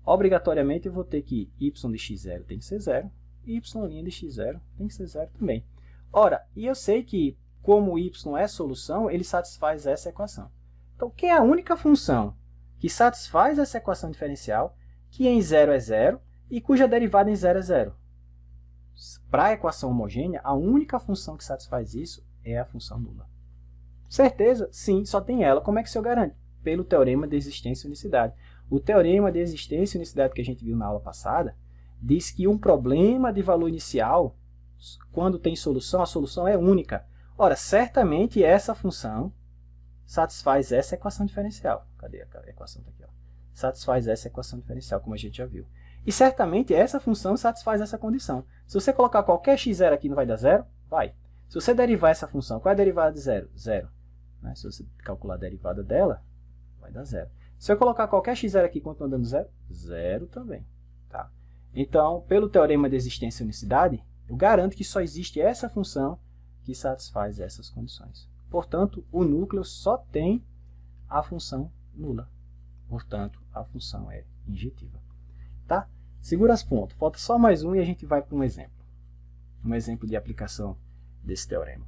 obrigatoriamente eu vou ter que y de x0 tem que ser zero, e y' de x0 tem que ser zero também. Ora, e eu sei que, como y é solução, ele satisfaz essa equação. Então, que é a única função que satisfaz essa equação diferencial, que em 0 é 0, e cuja derivada em 0 é 0? Para a equação homogênea, a única função que satisfaz isso é a função nula. Certeza? Sim, só tem ela. Como é que se eu garanto? Pelo teorema de existência e unicidade. O teorema de existência e unicidade que a gente viu na aula passada diz que um problema de valor inicial, quando tem solução, a solução é única. Ora, certamente essa função satisfaz essa equação diferencial. Cadê a equação? Tá aqui, ó. Satisfaz essa equação diferencial, como a gente já viu. E certamente essa função satisfaz essa condição. Se você colocar qualquer x0 aqui, não vai dar zero? Vai. Se você derivar essa função, qual é a derivada de zero? Zero. Né? Se você calcular a derivada dela, vai dar zero. Se eu colocar qualquer x0 aqui, continuando dando zero? Zero também. Tá? Então, pelo teorema de existência e unicidade, eu garanto que só existe essa função que satisfaz essas condições. Portanto, o núcleo só tem a função nula. Portanto, a função é injetiva. Tá? Segura as pontas. Falta só mais um e a gente vai para um exemplo. Um exemplo de aplicação desse teorema.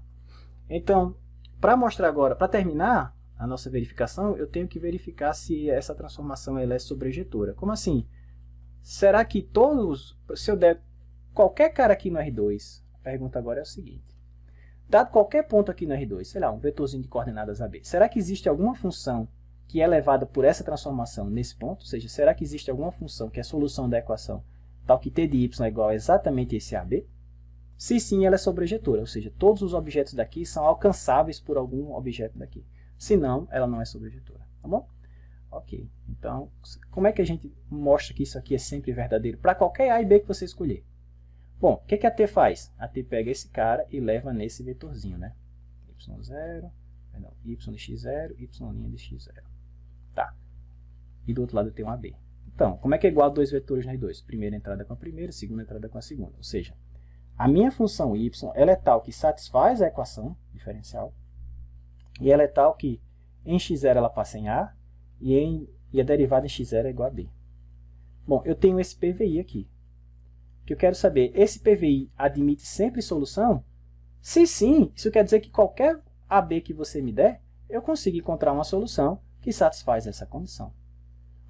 Então, para mostrar agora, para terminar a nossa verificação, eu tenho que verificar se essa transformação ela é sobrejetora. Como assim? Será que todos, se eu der qualquer cara aqui no R2, a pergunta agora é o seguinte. Dado qualquer ponto aqui no R2, sei lá, um vetorzinho de coordenadas AB, será que existe alguma função que é levada por essa transformação nesse ponto? Ou seja, será que existe alguma função que é a solução da equação tal que t de y é igual a exatamente esse AB? Se sim, ela é sobrejetora, ou seja, todos os objetos daqui são alcançáveis por algum objeto daqui. Se não, ela não é sobrejetora, tá bom? Ok, então, como é que a gente mostra que isso aqui é sempre verdadeiro para qualquer A e B que você escolher? Bom, o que a t faz? A t pega esse cara e leva nesse vetorzinho, né? y0, perdão, y de x0, y' de x0. Tá. E do outro lado eu tenho um AB. Então, como é que é igual a dois vetores na R2? Primeira entrada com a primeira, segunda entrada com a segunda. Ou seja, a minha função y ela é tal que satisfaz a equação diferencial e ela é tal que em x0 ela passa em A e a derivada em x0 é igual a B. Bom, eu tenho esse PVI aqui. Que eu quero saber, esse PVI admite sempre solução? Se sim, isso quer dizer que qualquer AB que você me der, eu consigo encontrar uma solução que satisfaz essa condição.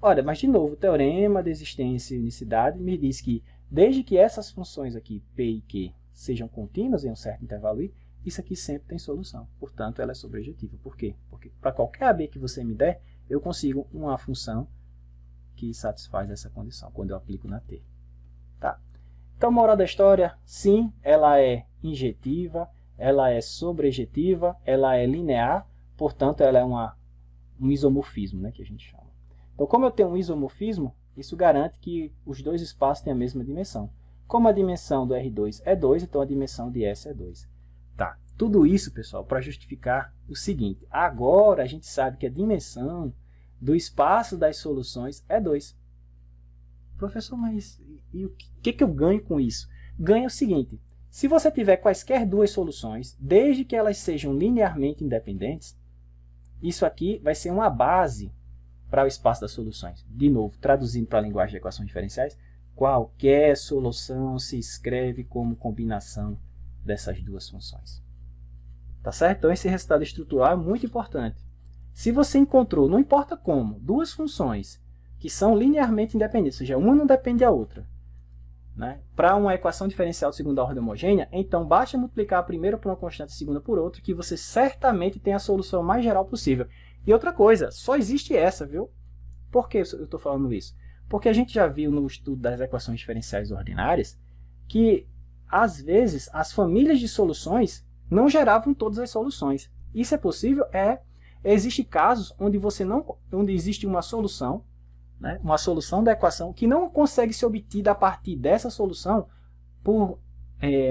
Olha, mas de novo, o teorema de existência e unicidade me diz que desde que essas funções aqui, P e Q, sejam contínuas em um certo intervalo I, isso aqui sempre tem solução. Portanto, ela é sobrejetiva. Por quê? Porque para qualquer AB que você me der, eu consigo uma função que satisfaz essa condição, quando eu aplico na T. Tá? Então, moral da história, sim, ela é injetiva, ela é sobrejetiva, ela é linear, portanto, ela é um isomorfismo, né, que a gente chama. Então, como eu tenho um isomorfismo, isso garante que os dois espaços têm a mesma dimensão. Como a dimensão do R2 é 2, então a dimensão de S é 2. Tá. Tudo isso, pessoal, para justificar o seguinte. Agora a gente sabe que a dimensão do espaço das soluções é 2. Professor, mas e o que eu ganho com isso? Ganho o seguinte. Se você tiver quaisquer duas soluções, desde que elas sejam linearmente independentes, isso aqui vai ser uma base para o espaço das soluções. De novo, traduzindo para a linguagem de equações diferenciais, qualquer solução se escreve como combinação dessas duas funções. Tá certo? Então, esse resultado estrutural é muito importante. Se você encontrou, não importa como, duas funções que são linearmente independentes, ou seja, uma não depende da outra, né? Para uma equação diferencial de segunda ordem homogênea, então basta multiplicar a primeira por uma constante e a segunda por outra, que você certamente tem a solução mais geral possível. E outra coisa, só existe essa, viu? Por que eu estou falando isso? Porque a gente já viu no estudo das equações diferenciais ordinárias que, às vezes, as famílias de soluções não geravam todas as soluções. Isso é possível? Existem casos onde existe uma solução, né, uma solução da equação que não consegue ser obtida a partir dessa solução por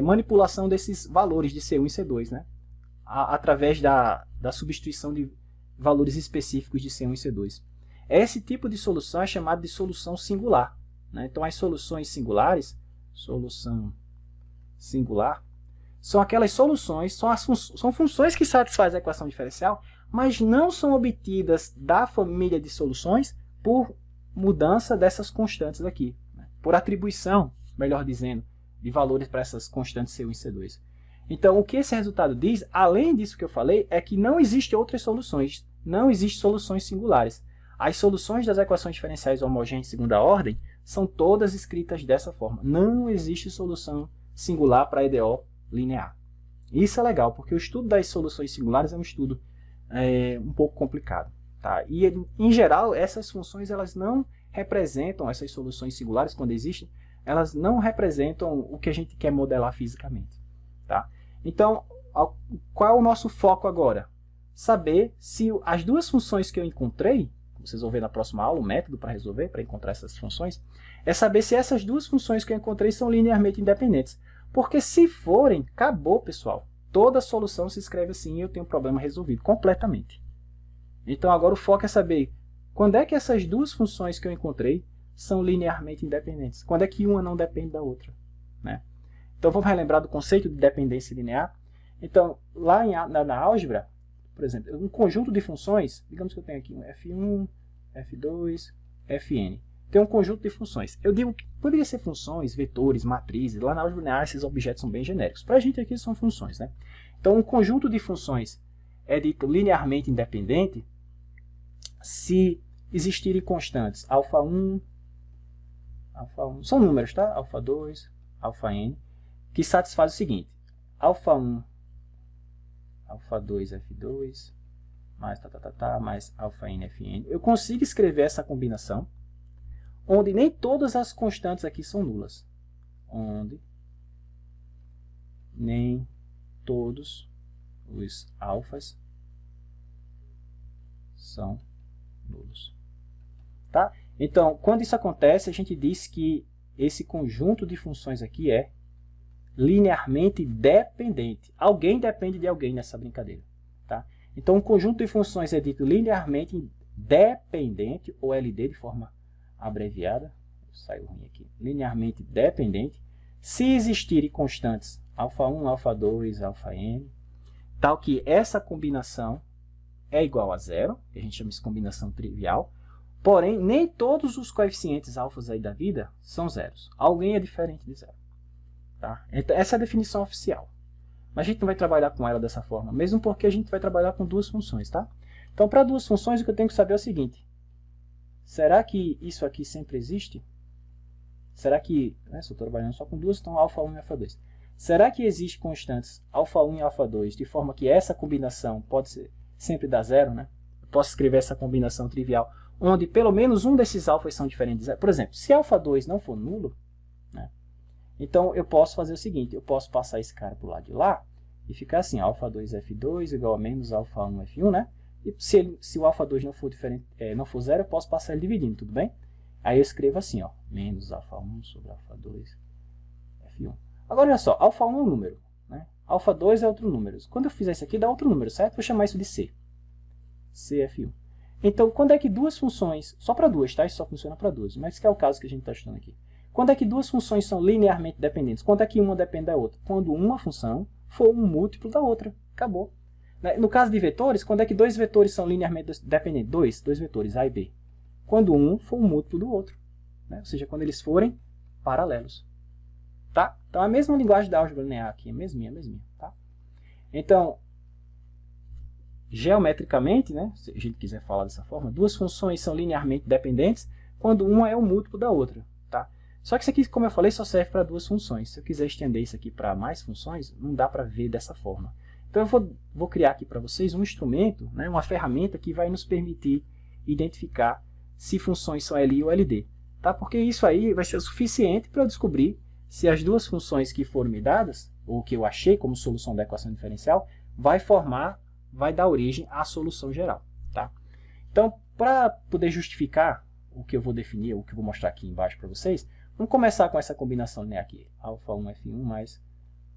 manipulação desses valores de C1 e C2, né, através da substituição de valores específicos de C1 e C2. Esse tipo de solução é chamado de solução singular, né? Então, as soluções singulares, solução singular, são aquelas soluções, são funções que satisfazem a equação diferencial, mas não são obtidas da família de soluções por mudança dessas constantes aqui, né? Por atribuição, melhor dizendo, de valores para essas constantes C1 e C2. Então, o que esse resultado diz, além disso que eu falei, é que não existem outras soluções, não existem soluções singulares. As soluções das equações diferenciais homogêneas de segunda ordem são todas escritas dessa forma. Não existe solução singular para EDO linear. Isso é legal, porque o estudo das soluções singulares é um estudo um pouco complicado. Tá? E, em geral, essas funções elas não representam, essas soluções singulares, quando existem, elas não representam o que a gente quer modelar fisicamente. Tá? Então, qual é o nosso foco agora? Saber se as duas funções que eu encontrei, vocês vão ver na próxima aula o método para resolver, para encontrar essas funções, é saber se essas duas funções que eu encontrei são linearmente independentes. Porque se forem, acabou, pessoal. Toda solução se escreve assim e eu tenho o problema resolvido completamente. Então agora o foco é saber quando é que essas duas funções que eu encontrei são linearmente independentes. Quando é que uma não depende da outra, né? Então vamos relembrar do conceito de dependência linear. Então lá na álgebra, por exemplo, um conjunto de funções, digamos que eu tenho aqui um f1, f2, fn. Tem um conjunto de funções. Eu digo que poderia ser funções, vetores, matrizes. Lá na álgebra linear esses objetos são bem genéricos. Para a gente aqui são funções, né? Então um conjunto de funções é dito linearmente independente se existirem constantes α1, são números, tá? α2, αn, que satisfazem o seguinte: α1, α2, f2, mais mais αn, fn. Eu consigo escrever essa combinação onde nem todas as constantes aqui são nulas. Onde nem todos os alfas são nulos. Tá? Então, quando isso acontece, a gente diz que esse conjunto de funções aqui é linearmente dependente. Alguém depende de alguém nessa brincadeira. Tá? Então, um conjunto de funções é dito linearmente dependente, ou LD de forma abreviada, saiu ruim aqui, linearmente dependente, se existirem constantes α1, α2, αn, tal que essa combinação é igual a zero, que a gente chama de combinação trivial, porém, nem todos os coeficientes alfas aí da vida são zeros. Alguém é diferente de zero. Tá? Então, essa é a definição oficial. Mas a gente não vai trabalhar com ela dessa forma, mesmo porque a gente vai trabalhar com duas funções. Tá? Então, para duas funções, o que eu tenho que saber é o seguinte: será que isso aqui sempre existe? Será que, se eu estou trabalhando só com duas, então α1 e α2. Será que existem constantes α1 e α2 de forma que essa combinação pode ser sempre dar zero? Né? Eu posso escrever essa combinação trivial onde pelo menos um desses alfas são diferentes de zero. Por exemplo, se α2 não for nulo, né, então eu posso fazer o seguinte: eu posso passar esse cara para o lado de lá e ficar assim, α2 f2 igual a menos α1 f1, né? E se o α2 não for diferente, não for zero, eu posso passar ele dividindo, tudo bem? Aí eu escrevo assim, ó, menos α1 sobre α2 f1. Agora olha só, α1 é um número, né? α2 é outro número. Quando eu fizer isso aqui, dá outro número, certo? Vou chamar isso de c. cf1. Então, quando é que duas funções, só para duas, tá? Isso só funciona para duas, mas que é o caso que a gente está estudando aqui. Quando é que duas funções são linearmente dependentes? Quando é que uma depende da outra? Quando uma função for um múltiplo da outra. Acabou. No caso de vetores, quando é que dois vetores são linearmente dependentes? Dois vetores, A e B. Quando um for um múltiplo do outro. Né? Ou seja, quando eles forem paralelos. Tá? Então, a mesma linguagem da álgebra linear aqui, a mesminha. Tá? Então, geometricamente, né, se a gente quiser falar dessa forma, duas funções são linearmente dependentes quando uma é o múltiplo da outra. Tá? Só que isso aqui, como eu falei, só serve para duas funções. Se eu quiser estender isso aqui para mais funções, não dá para ver dessa forma. Então eu vou criar aqui para vocês um instrumento, né, uma ferramenta que vai nos permitir identificar se funções são LI ou LD. Tá? Porque isso aí vai ser o suficiente para eu descobrir se as duas funções que foram me dadas, ou que eu achei como solução da equação diferencial, vai dar origem à solução geral. Tá? Então, para poder justificar o que eu vou definir, o que eu vou mostrar aqui embaixo para vocês, vamos começar com essa combinação linear aqui. Alfa1, F1 mais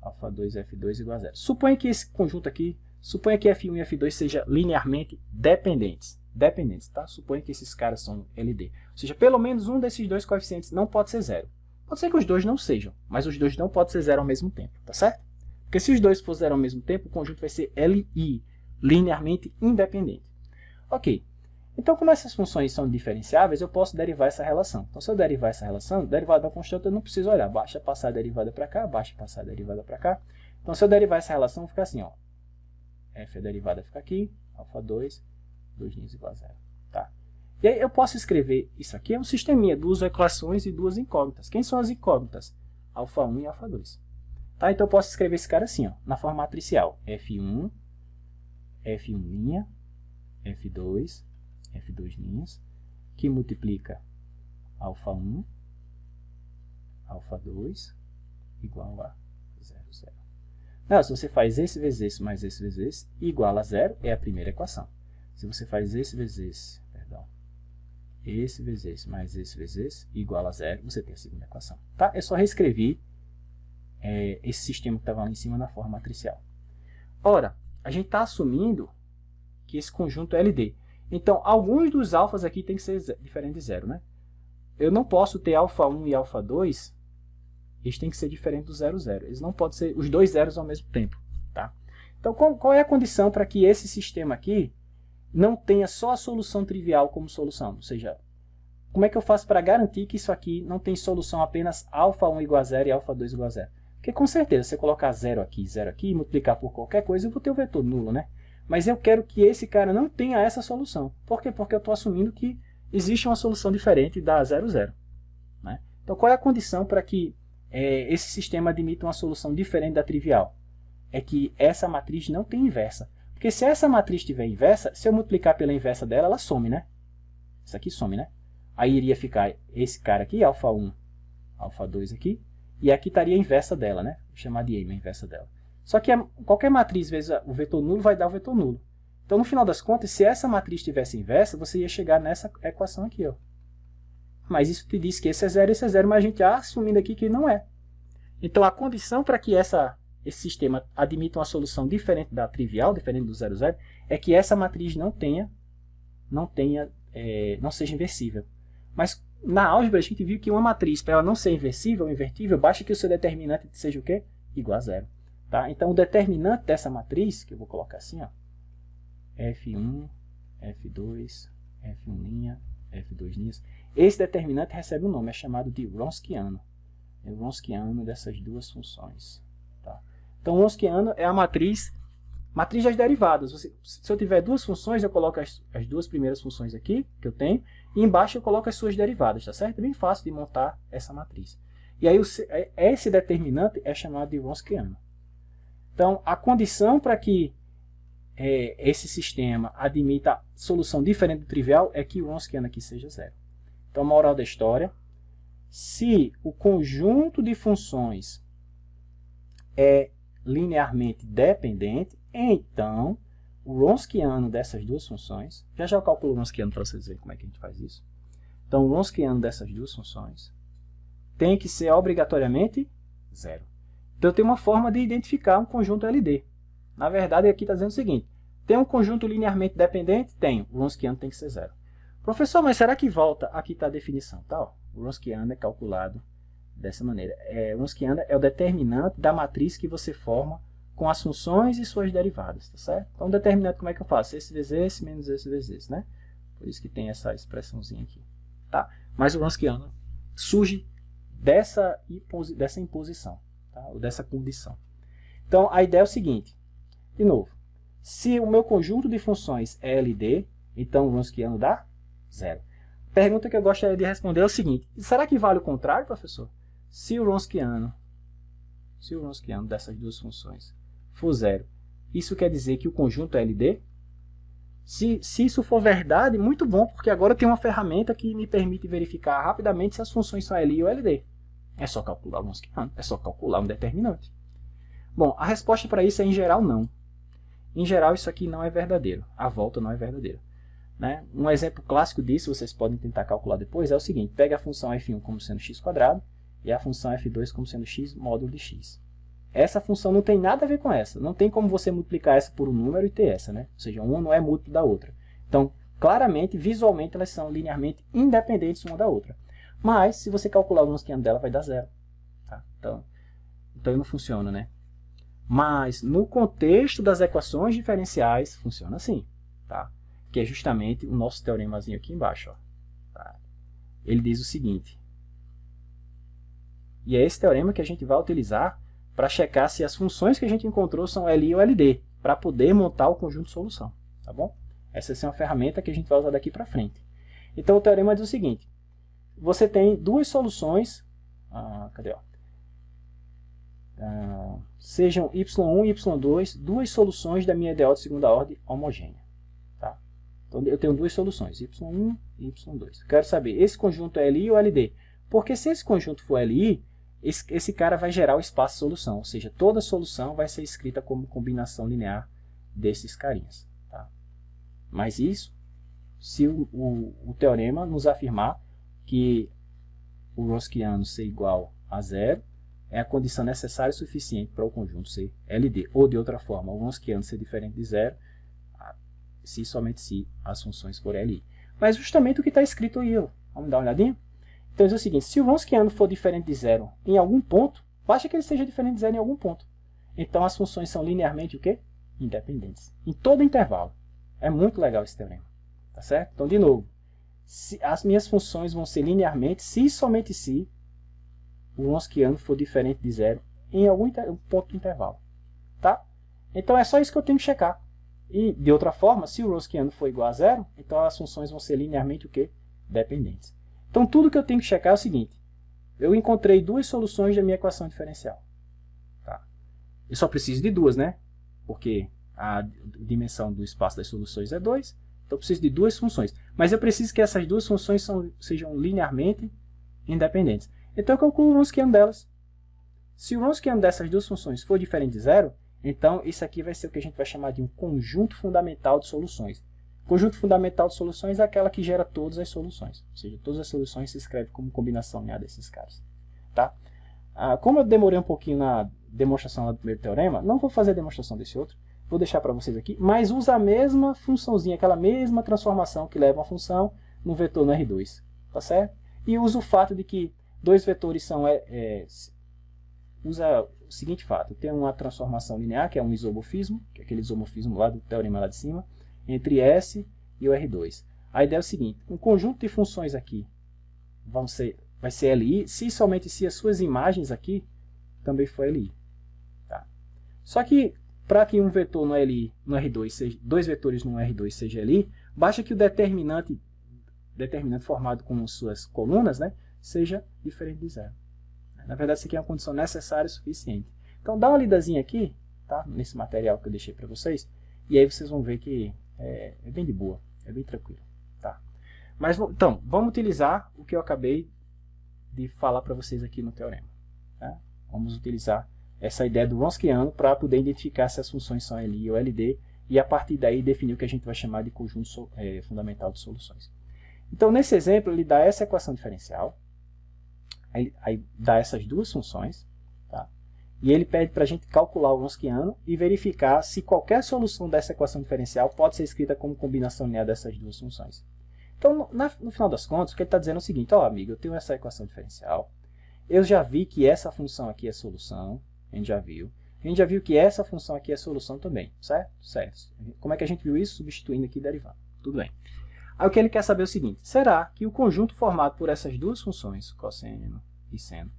alfa2, F2 igual a zero. Suponha que esse conjunto aqui, suponha que F1 e F2 sejam linearmente dependentes. Tá? Suponha que esses caras são LD. Ou seja, pelo menos um desses dois coeficientes não pode ser zero. Pode ser que os dois não sejam, mas os dois não podem ser zero ao mesmo tempo, tá certo? Porque se os dois for zero ao mesmo tempo, o conjunto vai ser LI, linearmente independente. Ok, então como essas funções são diferenciáveis, eu posso derivar essa relação. Então se eu derivar essa relação, derivada da constante eu não preciso olhar. Basta passar a derivada para cá, basta passar a derivada para cá. Então se eu derivar essa relação, fica assim, ó. F a derivada fica aqui, alfa2, 2 igual a zero. Tá? E aí eu posso escrever isso aqui, é um sisteminha, duas equações e duas incógnitas. Quem são as incógnitas? Alfa1 e alfa2. Tá? Então eu posso escrever esse cara assim, ó, na forma matricial. F1, F1', F2, F2', que multiplica alfa1, alfa2, igual a 0, 0. Não, se você faz esse vezes esse mais esse vezes esse, igual a 0, é a primeira equação. Se você faz esse vezes esse, esse vezes esse mais esse vezes esse, igual a 0, você tem a segunda equação. Tá? Eu só reescrevi esse sistema que estava lá em cima na forma matricial. Ora, a gente está assumindo que esse conjunto é LD. Então, alguns dos alfas aqui tem que ser diferente de zero, né? Eu não posso ter alfa1 e alfa2, eles têm que ser diferentes do 0, 0. Eles não podem ser os dois zeros ao mesmo tempo. Tá? Então, qual é a condição para que esse sistema aqui não tenha só a solução trivial como solução? Ou seja, como é que eu faço para garantir que isso aqui não tem solução apenas alfa1 igual a 0 e alfa2 igual a 0? Porque com certeza, se eu colocar 0 aqui e multiplicar por qualquer coisa, eu vou ter o vetor nulo, né? Mas eu quero que esse cara não tenha essa solução. Por quê? Porque eu estou assumindo que existe uma solução diferente da 0, 0. Né? Então, qual é a condição para que esse sistema admita uma solução diferente da trivial? É que essa matriz não tem inversa. Porque se essa matriz tiver inversa, se eu multiplicar pela inversa dela, ela some, né? Isso aqui some, né? Aí iria ficar esse cara aqui, alfa1, alfa2 aqui, e aqui estaria a inversa dela, né? Vou chamar de M a inversa dela. Só que qualquer matriz vezes o vetor nulo vai dar o vetor nulo. Então, no final das contas, se essa matriz tivesse inversa, você ia chegar nessa equação aqui, ó. Mas isso te diz que esse é 0 e esse é 0, mas a gente está assumindo aqui que não é. Então, a condição para que esse sistema admita uma solução diferente da trivial, diferente do 0, 0, é que essa matriz não seja inversível. Mas na álgebra a gente viu que uma matriz, para ela não ser inversível ou invertível, basta que o seu determinante seja o quê? Igual a 0. Tá? Então o determinante dessa matriz, que eu vou colocar assim, ó, F1, F2, F1', F2', esse determinante recebe um nome, é chamado de Wronskiano. É o Wronskiano dessas duas funções. Tá? Então o Wronskiano é a matriz das derivadas. Se eu tiver duas funções, eu coloco as duas primeiras funções aqui, que eu tenho, e embaixo eu coloco as suas derivadas, tá certo? É bem fácil de montar essa matriz. E aí esse determinante é chamado de Wronskiano. Então, a condição para que esse sistema admita solução diferente do trivial é que o Wronskiano aqui seja 0. Então, moral da história, se o conjunto de funções é linearmente dependente, então o Wronskiano dessas duas funções, já eu calculo o Wronskiano para vocês verem como é que a gente faz isso. Então, o Wronskiano dessas duas funções tem que ser obrigatoriamente 0. Então, eu tenho uma forma de identificar um conjunto LD. Na verdade, aqui está dizendo o seguinte, tem um conjunto linearmente dependente? Tenho. O Wronskiano tem que ser 0. Professor, mas será que volta? Aqui está a definição. Tá, ó. O Wronskiano é calculado dessa maneira. O Wronskiano é o determinante da matriz que você forma com as funções e suas derivadas. Tá certo? Então, o determinante, como é que eu faço? Esse vezes esse menos esse vezes esse. Né? Por isso que tem essa expressãozinha aqui. Tá? Mas o Wronskiano surge dessa imposição. Tá? Ou dessa condição. Então, a ideia é o seguinte. De novo, Se o meu conjunto de funções é LD, então o Wronskiano dá 0. Pergunta que eu gostaria de responder é o seguinte: será que vale o contrário, professor? Se o Wronskiano dessas duas funções for 0, isso quer dizer que o conjunto é LD? Se isso for verdade, muito bom, porque agora eu tenho uma ferramenta que me permite verificar rapidamente se as funções são LI ou LD. É só calcular o Wronskiano, é só calcular um determinante. Bom, a resposta para isso é em geral não. Em geral isso aqui não é verdadeiro, a volta não é verdadeira. Né? Um exemplo clássico disso, vocês podem tentar calcular depois, é o seguinte: pega a função f1 como sendo x² e a função f2 como sendo x módulo de x. Essa função não tem nada a ver com essa. Não tem como você multiplicar essa por um número e ter essa, né? Ou seja, uma não é múltiplo da outra. Então, claramente, visualmente, elas são linearmente independentes uma da outra. Mas, se você calcular o Wronskiano dela, vai dar 0. Tá? Então não funciona, né? Mas, no contexto das equações diferenciais, funciona assim. Tá? Que é justamente o nosso teoremazinho aqui embaixo. Ó. Tá? Ele diz o seguinte. E é esse teorema que a gente vai utilizar para checar se as funções que a gente encontrou são LI ou LD, para poder montar o conjunto de solução, tá bom? Essa é uma ferramenta que a gente vai usar daqui para frente. Então o teorema diz o seguinte: você tem duas soluções, sejam y1 e y2, duas soluções da minha ideal de segunda ordem homogênea. Tá? Então eu tenho duas soluções, y1 e y2. Quero saber, esse conjunto é LI ou LD? Porque se esse conjunto for LI, esse cara vai gerar o espaço solução, ou seja, toda solução vai ser escrita como combinação linear desses carinhas. Tá? Mas isso, se o teorema nos afirmar que o Wronskiano ser igual a 0, é a condição necessária e suficiente para o conjunto ser LD. Ou de outra forma, o Wronskiano ser diferente de 0, se somente se as funções forem LI. Mas justamente o que está escrito aí, ó. Vamos dar uma olhadinha? Então, diz o seguinte: se o Wronskiano for diferente de 0 em algum ponto, basta que ele seja diferente de 0 em algum ponto. Então, as funções são linearmente o quê? Independentes. Em todo intervalo. É muito legal esse teorema. Tá certo? Então, de novo, as minhas funções vão ser linearmente se e somente se o Wronskiano for diferente de 0 em algum ponto do intervalo. Tá? Então, é só isso que eu tenho que checar. E, de outra forma, se o Wronskiano for igual a 0, então as funções vão ser linearmente o quê? Dependentes. Então, tudo que eu tenho que checar é o seguinte: eu encontrei duas soluções da minha equação diferencial. Tá? Eu só preciso de duas, né? Porque a dimensão do espaço das soluções é 2, então eu preciso de duas funções. Mas eu preciso que essas duas funções sejam linearmente independentes. Então, eu calculo o Wronskiano delas. Se o Wronskiano dessas duas funções for diferente de 0, então isso aqui vai ser o que a gente vai chamar de um conjunto fundamental de soluções. Conjunto fundamental de soluções é aquela que gera todas as soluções. Ou seja, todas as soluções se escrevem como combinação linear desses caras. Tá? Como eu demorei um pouquinho na demonstração do primeiro teorema, não vou fazer a demonstração desse outro. Vou deixar para vocês aqui. Mas usa a mesma funçãozinha, aquela mesma transformação que leva uma função no vetor no R2. Tá certo? E usa o fato de que dois vetores são... usa o seguinte fato. Tem uma transformação linear, que é um isomorfismo, que é aquele isomorfismo lá do teorema lá de cima, entre S e o R2. A ideia é o seguinte: um conjunto de funções aqui vai ser LI, se somente se as suas imagens aqui também for LI. Tá? Só que, para que um vetor no R2 seja, dois vetores no R2 seja LI, basta que o determinante formado com suas colunas, né, seja diferente de 0. Na verdade, isso aqui é uma condição necessária e suficiente. Então, dá uma lidazinha aqui, tá, nesse material que eu deixei para vocês, e aí vocês vão ver que é bem de boa, é bem tranquilo. Tá? Mas, então, vamos utilizar o que eu acabei de falar para vocês aqui no teorema. Tá? Vamos utilizar essa ideia do Wronskiano para poder identificar se as funções são LI ou LD, e a partir daí definir o que a gente vai chamar de conjunto fundamental de soluções. Então, nesse exemplo, ele dá essa equação diferencial, aí dá essas duas funções, tá? E ele pede para a gente calcular o Wronskiano e verificar se qualquer solução dessa equação diferencial pode ser escrita como combinação linear dessas duas funções. Então, no final das contas, o que ele está dizendo é o seguinte: ó, amigo, eu tenho essa equação diferencial, eu já vi que essa função aqui é solução, a gente já viu que essa função aqui é solução também, certo? Certo. Como é que a gente viu isso? Substituindo aqui e derivando. Tudo bem. Aí o que ele quer saber é o seguinte: será que o conjunto formado por essas duas funções, cosseno e seno,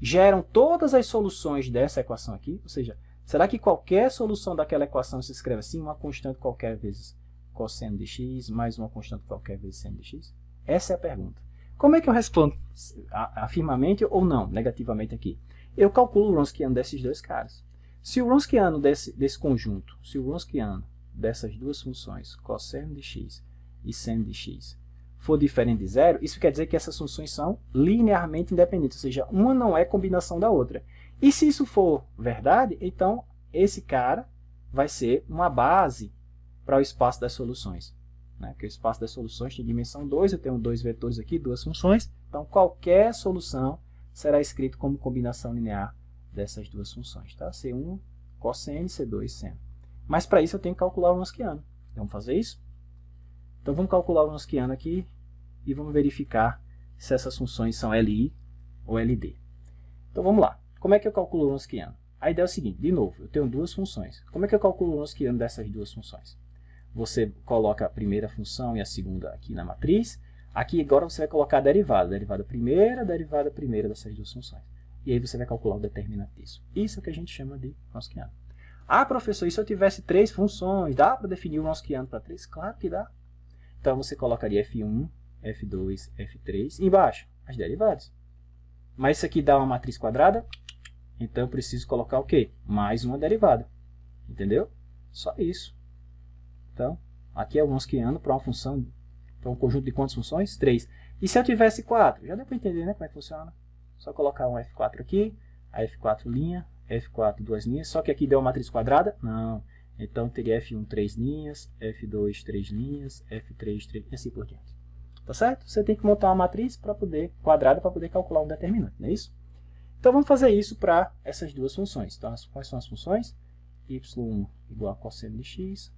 geram todas as soluções dessa equação aqui? Ou seja, Será que qualquer solução daquela equação se escreve assim, uma constante qualquer vezes cosseno de x, mais uma constante qualquer vezes seno de x? Essa é a pergunta. Como é que eu respondo afirmativamente ou não, negativamente aqui? Eu calculo o Wronskiano desses dois caras. Se o Wronskiano desse conjunto, se o Wronskiano dessas duas funções, cosseno de x e seno de x, for diferente de zero, isso quer dizer que essas funções são linearmente independentes, ou seja, uma não é combinação da outra. E se isso for verdade, então esse cara vai ser uma base para o espaço das soluções. Porque o espaço das soluções tem dimensão 2, eu tenho dois vetores aqui, duas funções, então qualquer solução será escrito como combinação linear dessas duas funções. Tá? C1 cosseno e C2 seno. Mas para isso eu tenho que calcular o Wronskiano. Vamos fazer isso? Então vamos calcular o Wronskiano aqui e vamos verificar se essas funções são LI ou LD. Então vamos lá. Como é que eu calculo o Wronskiano? A ideia é o seguinte, de novo, eu tenho duas funções. Como é que eu calculo o Wronskiano dessas duas funções? Você coloca a primeira função e a segunda aqui na matriz. Aqui agora você vai colocar a derivada. Derivada primeira dessas duas funções. E aí você vai calcular o determinante disso. Isso é o que a gente chama de Wronskiano. Ah, professor, e se eu tivesse três funções, dá para definir o Wronskiano para três? Claro que dá. Então você colocaria F1, F2, F3. E embaixo, as derivadas. Mas isso aqui dá uma matriz quadrada. Então eu preciso colocar o quê? Mais uma derivada. Entendeu? Só isso. Então, aqui é o Wronskiano para uma função, para um conjunto de quantas funções? 3. E se eu tivesse 4? Já deu para entender, né, como é que funciona? Só colocar um F4 aqui, a F4 linha, F4 duas linhas, só que aqui deu uma matriz quadrada? Não. Então teria F1 3 linhas, F2 3 linhas, F3 3 e assim por diante. Tá certo? Você tem que montar uma matriz quadrada para poder calcular um determinante, não é isso? Então vamos fazer isso para essas duas funções. Então, quais são as funções? Y1 igual a cosseno de x,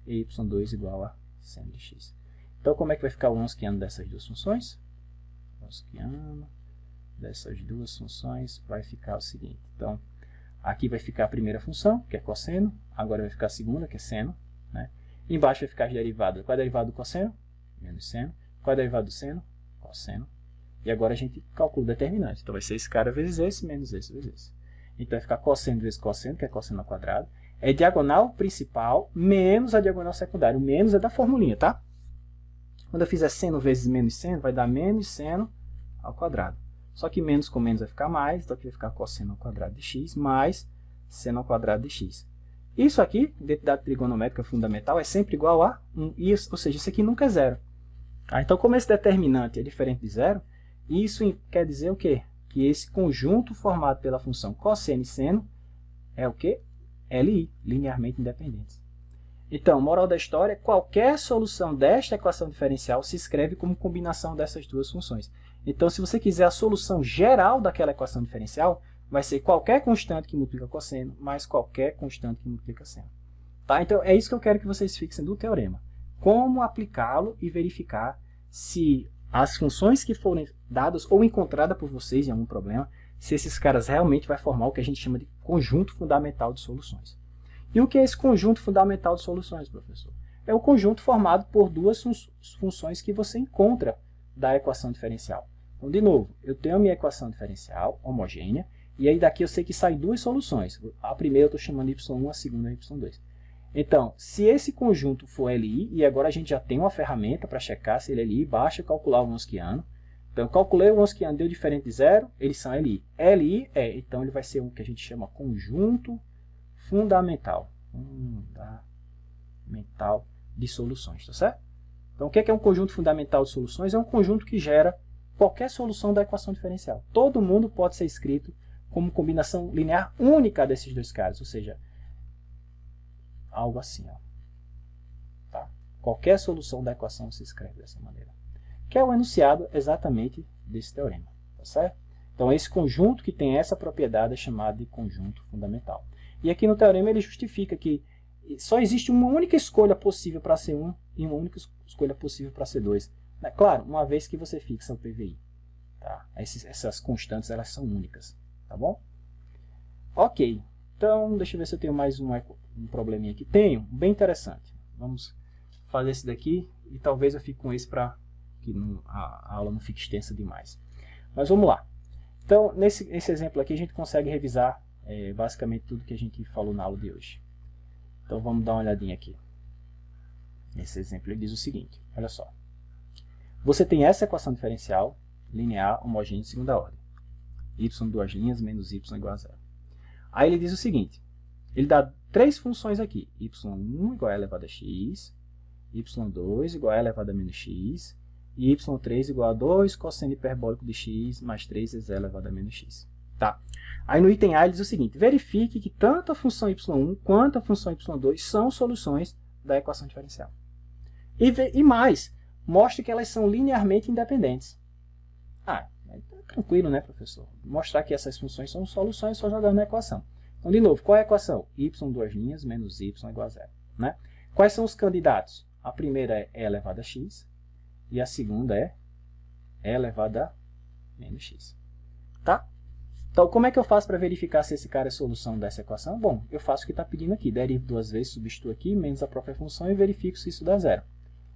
e y2 igual a seno de x. Então, como é que vai ficar o Wronskiano dessas duas funções? O Wronskiano dessas duas funções vai ficar o seguinte. Então, aqui vai ficar a primeira função, que é cosseno. Agora vai ficar a segunda, que é seno. Né? Embaixo vai ficar as derivadas. Qual é a derivada do cosseno? Menos seno. Qual é a derivada do seno? Cosseno. E agora a gente calcula o determinante. Então, vai ser esse cara vezes esse, menos esse vezes esse. Então, vai ficar cosseno vezes cosseno, que é cosseno ao quadrado. É diagonal principal menos a diagonal secundária. O menos é da formulinha, tá? Quando eu fizer seno vezes menos seno, vai dar menos seno ao quadrado. Só que menos com menos vai ficar mais, então aqui vai ficar cosseno ao quadrado de x mais seno ao quadrado de x. Isso aqui, identidade trigonométrica fundamental, é sempre igual a 1, ou seja, isso aqui nunca é zero. Tá? Então, como esse determinante é diferente de zero, isso quer dizer o quê? Que esse conjunto formado pela função cosseno e seno é o quê? LI, linearmente independentes. Então, moral da história, qualquer solução desta equação diferencial se escreve como combinação dessas duas funções. Então, se você quiser a solução geral daquela equação diferencial, vai ser qualquer constante que multiplica cosseno mais qualquer constante que multiplica seno. Tá? Então, é isso que eu quero que vocês fixem do teorema. Como aplicá-lo e verificar se as funções que forem dadas ou encontradas por vocês em algum problema, se esses caras realmente vai formar o que a gente chama de conjunto fundamental de soluções. E o que é esse conjunto fundamental de soluções, professor? É o conjunto formado por duas funções que você encontra da equação diferencial. Então, de novo, eu tenho a minha equação diferencial homogênea, e aí daqui eu sei que saem duas soluções. A primeira eu estou chamando y1, a segunda y2. Então, se esse conjunto for LI, e agora a gente já tem uma ferramenta para checar se ele é LI, basta calcular o Wronskiano. Então, eu calculei o Wronskiano, deu diferente de zero, eles são LI. LI então ele vai ser o que a gente chama conjunto fundamental. Fundamental de soluções, tá certo? Então, o que é um conjunto fundamental de soluções? É um conjunto que gera qualquer solução da equação diferencial. Todo mundo pode ser escrito como combinação linear única desses dois caras, ou seja, algo assim. Ó. Tá? Qualquer solução da equação se escreve dessa maneira. Que é o enunciado exatamente desse teorema. Tá certo? Então, esse conjunto que tem essa propriedade é chamado de conjunto fundamental. E aqui no teorema ele justifica que só existe uma única escolha possível para C1 e uma única escolha possível para C2. Claro, uma vez que você fixa o PVI. Tá? Essas constantes elas são únicas. Tá bom? Ok. Então, deixa eu ver se eu tenho mais um probleminha aqui. Tenho, bem interessante. Vamos fazer esse daqui e talvez eu fique com esse para que a aula não fique extensa demais. Mas vamos lá. Então, nesse exemplo aqui, a gente consegue revisar É basicamente tudo que a gente falou na aula de hoje. Então vamos dar uma olhadinha aqui. Esse exemplo ele diz o seguinte, olha só. Você tem essa equação diferencial linear homogênea de segunda ordem. Y duas linhas menos y igual a zero. Aí ele diz o seguinte, ele dá três funções aqui. y1 igual a e elevado a x, y2 igual a e elevado a menos x, e y3 igual a 2 cosseno hiperbólico de x mais 3 vezes e elevado a menos x. Tá. Aí no item A ele diz o seguinte, verifique que tanto a função y1 quanto a função y2 são soluções da equação diferencial. E mais, mostre que elas são linearmente independentes. Ah, é tranquilo, né, professor? Mostrar que essas funções são soluções só jogando na equação. Então, de novo, qual é a equação? Y duas linhas menos y igual a zero. Né? Quais são os candidatos? A primeira é e elevado a x e a segunda é e elevado a menos x. Tá? Então, como é que eu faço para verificar se esse cara é solução dessa equação? Bom, eu faço o que está pedindo aqui. Derivo duas vezes, substituo aqui, menos a própria função e verifico se isso dá zero.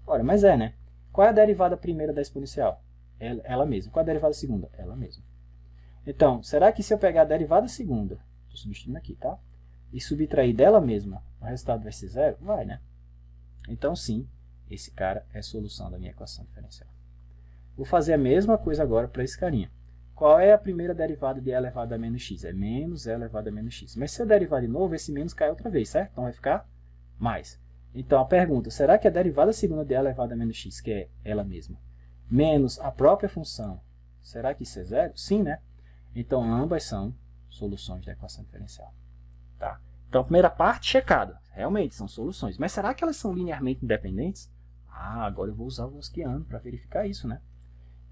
Olha, mas né? Qual é a derivada primeira da exponencial? Ela mesma. Qual é a derivada segunda? Ela mesma. Então, será que se eu pegar a derivada segunda, estou substituindo aqui, tá? E subtrair dela mesma, o resultado vai ser zero? Vai, né? Então, sim, esse cara é solução da minha equação diferencial. Vou fazer a mesma coisa agora para esse carinha. Qual é a primeira derivada de e elevado a menos x? É menos e elevado a menos x. Mas se eu derivar de novo, esse menos cai outra vez, certo? Então vai ficar mais. Então a pergunta, será que a derivada segunda de e elevado a menos x, que é ela mesma, menos a própria função, será que isso é zero? Sim, né? Então ambas são soluções da equação diferencial. Tá? Então a primeira parte, checada. Realmente são soluções. Mas será que elas são linearmente independentes? Ah, agora eu vou usar o Wronskiano para verificar isso, né?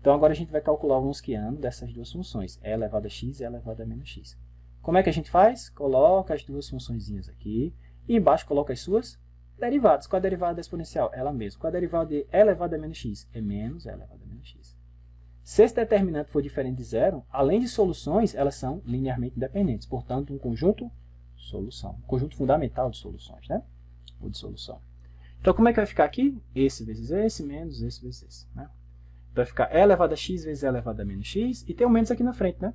Então agora a gente vai calcular o Wronskiano dessas duas funções, e elevado a x e e elevado a menos x. Como é que a gente faz? Coloca as duas funçõezinhas aqui, e embaixo coloca as suas derivadas. Qual é a derivada da exponencial? Ela mesma. Qual é a derivada de e elevado a menos x? É menos e elevado a menos x. Se esse determinante for diferente de zero, além de soluções, elas são linearmente independentes. Portanto, um conjunto solução. Um conjunto fundamental de soluções, né? Ou de solução. Então, como é que vai ficar aqui? Esse vezes esse, menos esse vezes esse, né? Então, vai ficar e elevado a x vezes e elevado a menos x. E tem um menos aqui na frente, né?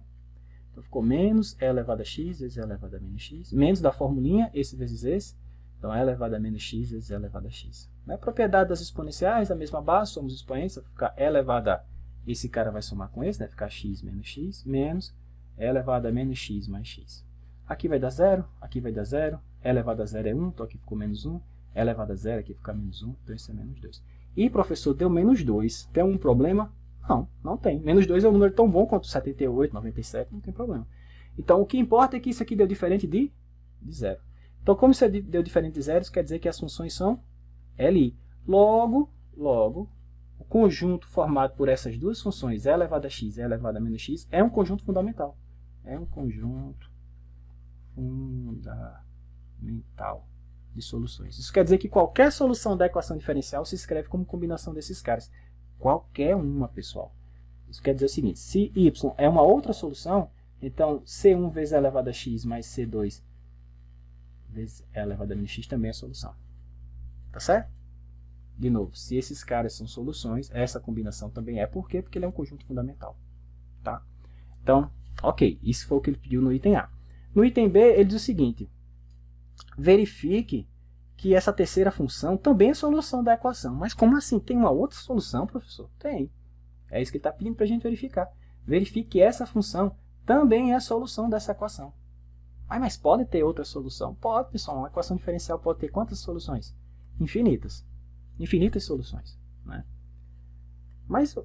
Então, ficou menos e elevado a x vezes e elevado a menos x. Menos da formulinha, esse vezes esse. Então, e elevado a menos x vezes e elevado a x. Na propriedade das exponenciais, a mesma base, somos expoentes, vai ficar e elevado a... Esse cara vai somar com esse, vai ficar x menos x, menos e elevado a menos x mais x. Aqui vai dar zero, aqui vai dar zero, e elevado a zero é 1, então aqui ficou menos 1, e elevado a zero aqui fica menos 1, então isso é menos 2. E, professor, deu menos 2. Tem algum problema? Não, não tem. Menos 2 é um número tão bom quanto 78, 97, não tem problema. Então, o que importa é que isso aqui deu diferente de zero. Então, como isso deu diferente de zero, isso quer dizer que as funções são LI. Logo, o conjunto formado por essas duas funções, e elevado a x e elevado a menos x, é um conjunto fundamental. É um conjunto fundamental de soluções. Isso quer dizer que qualquer solução da equação diferencial se escreve como combinação desses caras. Qualquer uma, pessoal. Isso quer dizer o seguinte, se y é uma outra solução, então c1 vezes e elevado a x mais c2 vezes e elevado a menos x também é solução. Tá certo? De novo, se esses caras são soluções, essa combinação também é. Por quê? Porque ele é um conjunto fundamental. Tá? Então, ok. Isso foi o que ele pediu no item A. No item B, ele diz o seguinte. Verifique que essa terceira função também é solução da equação. Mas como assim? Tem uma outra solução, professor? Tem. É isso que ele está pedindo para a gente verificar. Verifique que essa função também é a solução dessa equação. Ah, mas pode ter outra solução? Pode, pessoal. Uma equação diferencial pode ter quantas soluções? Infinitas. Infinitas soluções, né? Mas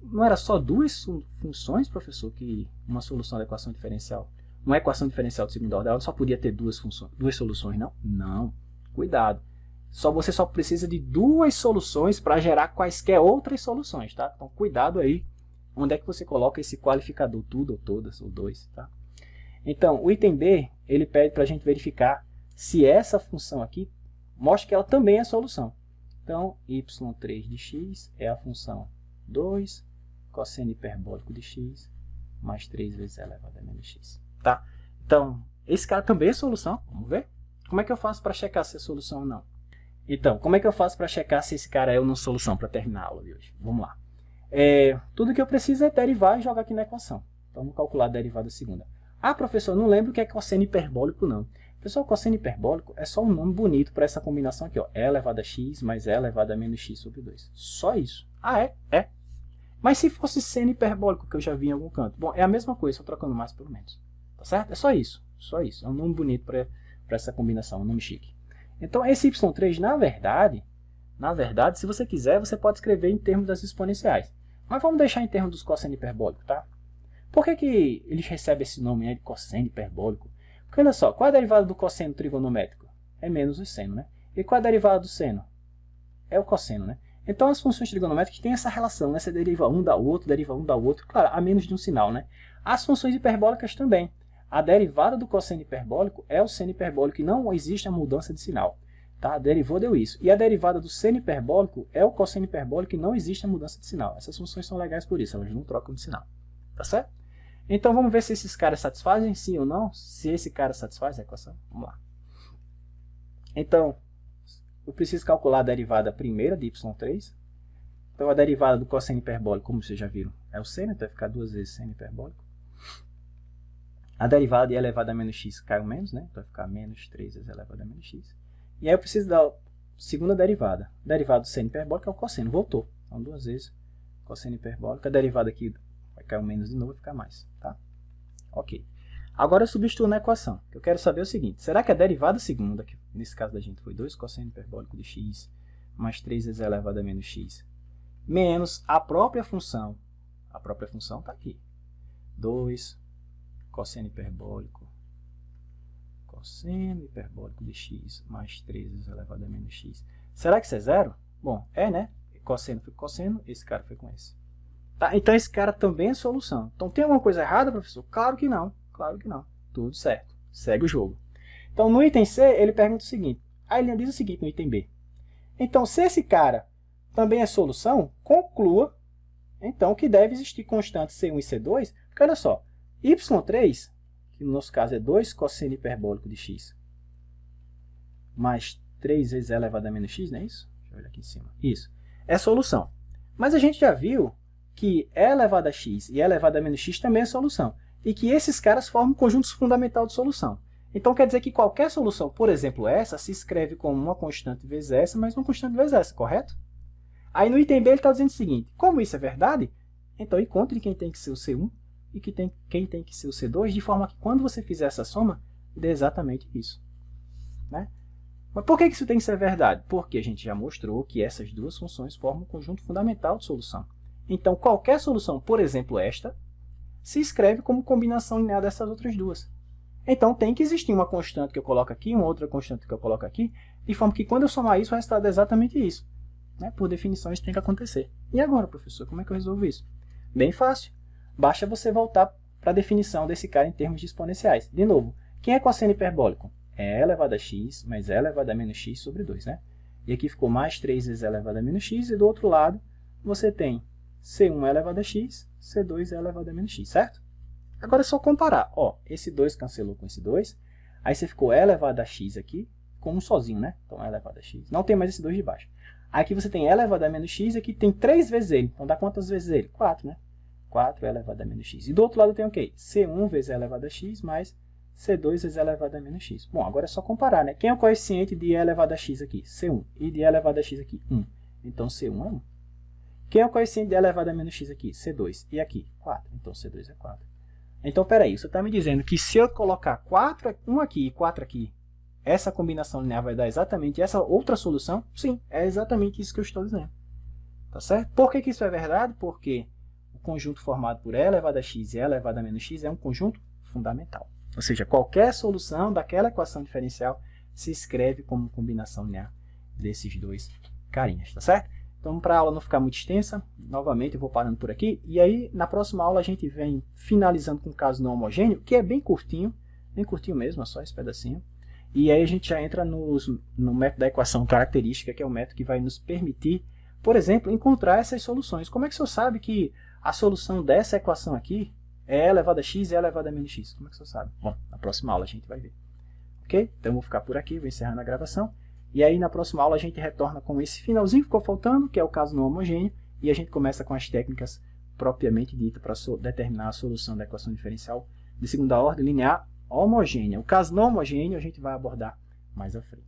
não era só duas funções, professor, que uma solução da equação diferencial? Uma equação diferencial de segunda ordem, ela só podia ter duas soluções, não? Não. Cuidado. Você só precisa de duas soluções para gerar quaisquer outras soluções, tá? Então, cuidado aí. Onde é que você coloca esse qualificador, tudo ou todas, ou dois, tá? Então, o item B, ele pede para a gente verificar se essa função aqui mostra que ela também é solução. Então, y3 de x é a função 2 cosseno hiperbólico de x mais 3 vezes e elevado a menos x. Tá? Então, esse cara também é solução. Vamos ver? Como é que eu faço para checar se é solução ou não? Então, como é que eu faço para checar se esse cara é ou não solução para terminar a aula de hoje? Vamos lá. Tudo que eu preciso é derivar e jogar aqui na equação. Então, vamos calcular a derivada segunda. Ah, professor, não lembro o que é cosseno hiperbólico, não. Pessoal, cosseno hiperbólico é só um nome bonito para essa combinação aqui, ó. E elevado a x mais e elevado a menos x sobre 2. Só isso. Ah, é? É. Mas se fosse seno hiperbólico, que eu já vi em algum canto. Bom, é a mesma coisa, só trocando mais pelo menos. Tá certo? É só isso. Só isso. É um nome bonito para essa combinação, um nome chique. Então, esse y3, na verdade, se você quiser, você pode escrever em termos das exponenciais. Mas vamos deixar em termos dos cosseno hiperbólicos, tá? Por que eles recebem esse nome, né, de cosseno hiperbólico? Porque olha só, qual é a derivada do cosseno trigonométrico? É menos o seno, né? E qual é a derivada do seno? É o cosseno, né? Então as funções trigonométricas têm essa relação, né? Você deriva um da outra, deriva um da outra, claro, a menos de um sinal, né? As funções hiperbólicas também. A derivada do cosseno hiperbólico é o seno hiperbólico e não existe a mudança de sinal. Tá? Derivou, deu isso. E a derivada do seno hiperbólico é o cosseno hiperbólico e não existe a mudança de sinal. Essas funções são legais por isso, elas não trocam de sinal. Tá certo? Então vamos ver se esses caras satisfazem, sim ou não. Se esse cara satisfaz a equação, vamos lá. Então, eu preciso calcular a derivada primeira de y3. Então a derivada do cosseno hiperbólico, como vocês já viram, é o seno, então vai ficar 2 vezes seno hiperbólico. A derivada de e elevado a menos x cai o menos, né? Então vai ficar menos 3 vezes e elevado a menos x. E aí eu preciso da segunda derivada. A derivada do seno hiperbólico é o cosseno, voltou. Então 2 vezes cosseno hiperbólico. A derivada aqui vai cair o menos de novo e ficar mais, tá? Ok. Agora eu substituo na equação. Eu quero saber o seguinte, será que a derivada segunda, que nesse caso da gente foi 2 cosseno hiperbólico de x, mais 3 vezes e elevado a menos x, menos a própria função está aqui, 2 cosseno hiperbólico de x mais 3 vezes elevado a menos x. Será que isso é zero? Bom, é, né? Cosseno foi com cosseno, esse cara foi com esse. Tá? Então esse cara também é solução. Então tem alguma coisa errada, professor? Claro que não. Claro que não. Tudo certo. Segue o jogo. Então no item C ele pergunta o seguinte. Aí ele diz o seguinte no item B. Então se esse cara também é solução, conclua então que deve existir constantes C1 e C2. Porque olha só, y3, que no nosso caso é 2 cosseno hiperbólico de x, mais 3 vezes e elevado a menos x, não é isso? Deixa eu olhar aqui em cima. Isso. É solução. Mas a gente já viu que e elevado a x e e elevado a menos x também é solução. E que esses caras formam conjuntos fundamental de solução. Então quer dizer que qualquer solução, por exemplo essa, se escreve como uma constante vezes essa, mais uma constante vezes essa, correto? Aí no item B ele está dizendo o seguinte, como isso é verdade, então encontre quem tem que ser o C1 e quem tem que ser o C2, de forma que quando você fizer essa soma, dê exatamente isso. Né? Mas por que isso tem que ser verdade? Porque a gente já mostrou que essas duas funções formam um conjunto fundamental de solução. Então qualquer solução, por exemplo esta, se escreve como combinação linear dessas outras duas. Então tem que existir uma constante que eu coloco aqui, uma outra constante que eu coloco aqui, de forma que quando eu somar isso, o resultado é exatamente isso. Né? Por definição, isso tem que acontecer. E agora, professor, como é que eu resolvo isso? Bem fácil. Basta você voltar para a definição desse cara em termos de exponenciais. De novo, quem é cosseno hiperbólico? É e elevado a x mais e elevado a menos x sobre 2. Né? E aqui ficou mais 3 vezes e elevado a menos x, e do outro lado você tem C1 elevado a x, C2 elevado a menos x, certo? Agora é só comparar. Ó, esse 2 cancelou com esse 2, aí você ficou e elevado a x aqui, com um sozinho, né? Então, e elevado a x. Não tem mais esse 2 de baixo. Aqui você tem e elevado a menos x, aqui tem 3 vezes ele. Então, dá quantas vezes ele? 4, né? 4 e elevado a menos x. E do outro lado tem o quê? C1 vezes e elevado a x, mais C2 vezes e elevado a menos x. Bom, agora é só comparar, né? Quem é o coeficiente de e elevado a x aqui? C1. E de e elevado a x aqui? 1. Então, C1 é 1. Quem é o coeficiente de e elevado a menos x aqui? C2. E aqui? 4. Então, C2 é 4. Então, peraí, você está me dizendo que se eu colocar 1 aqui e 4 aqui, essa combinação linear vai dar exatamente essa outra solução? Sim, é exatamente isso que eu estou dizendo. Tá certo? Por que isso é verdade? Porque o conjunto formado por e elevado a x e e elevado a menos x é um conjunto fundamental. Ou seja, qualquer solução daquela equação diferencial se escreve como combinação linear desses dois carinhas, tá certo? Então, para a aula não ficar muito extensa, novamente eu vou parando por aqui. E aí, na próxima aula, a gente vem finalizando com o caso não homogêneo, que é bem curtinho mesmo, é só esse pedacinho. E aí a gente já entra no método da equação característica, que é o método que vai nos permitir, por exemplo, encontrar essas soluções. Como é que o senhor sabe que a solução dessa equação aqui é e elevado a x e e elevado a menos x? Como é que o senhor sabe? Bom, na próxima aula a gente vai ver. Ok? Então eu vou ficar por aqui, vou encerrando a gravação. E aí na próxima aula a gente retorna com esse finalzinho que ficou faltando, que é o caso não homogêneo, e a gente começa com as técnicas propriamente ditas para determinar a solução da equação diferencial de segunda ordem linear homogênea. O caso não homogêneo a gente vai abordar mais à frente.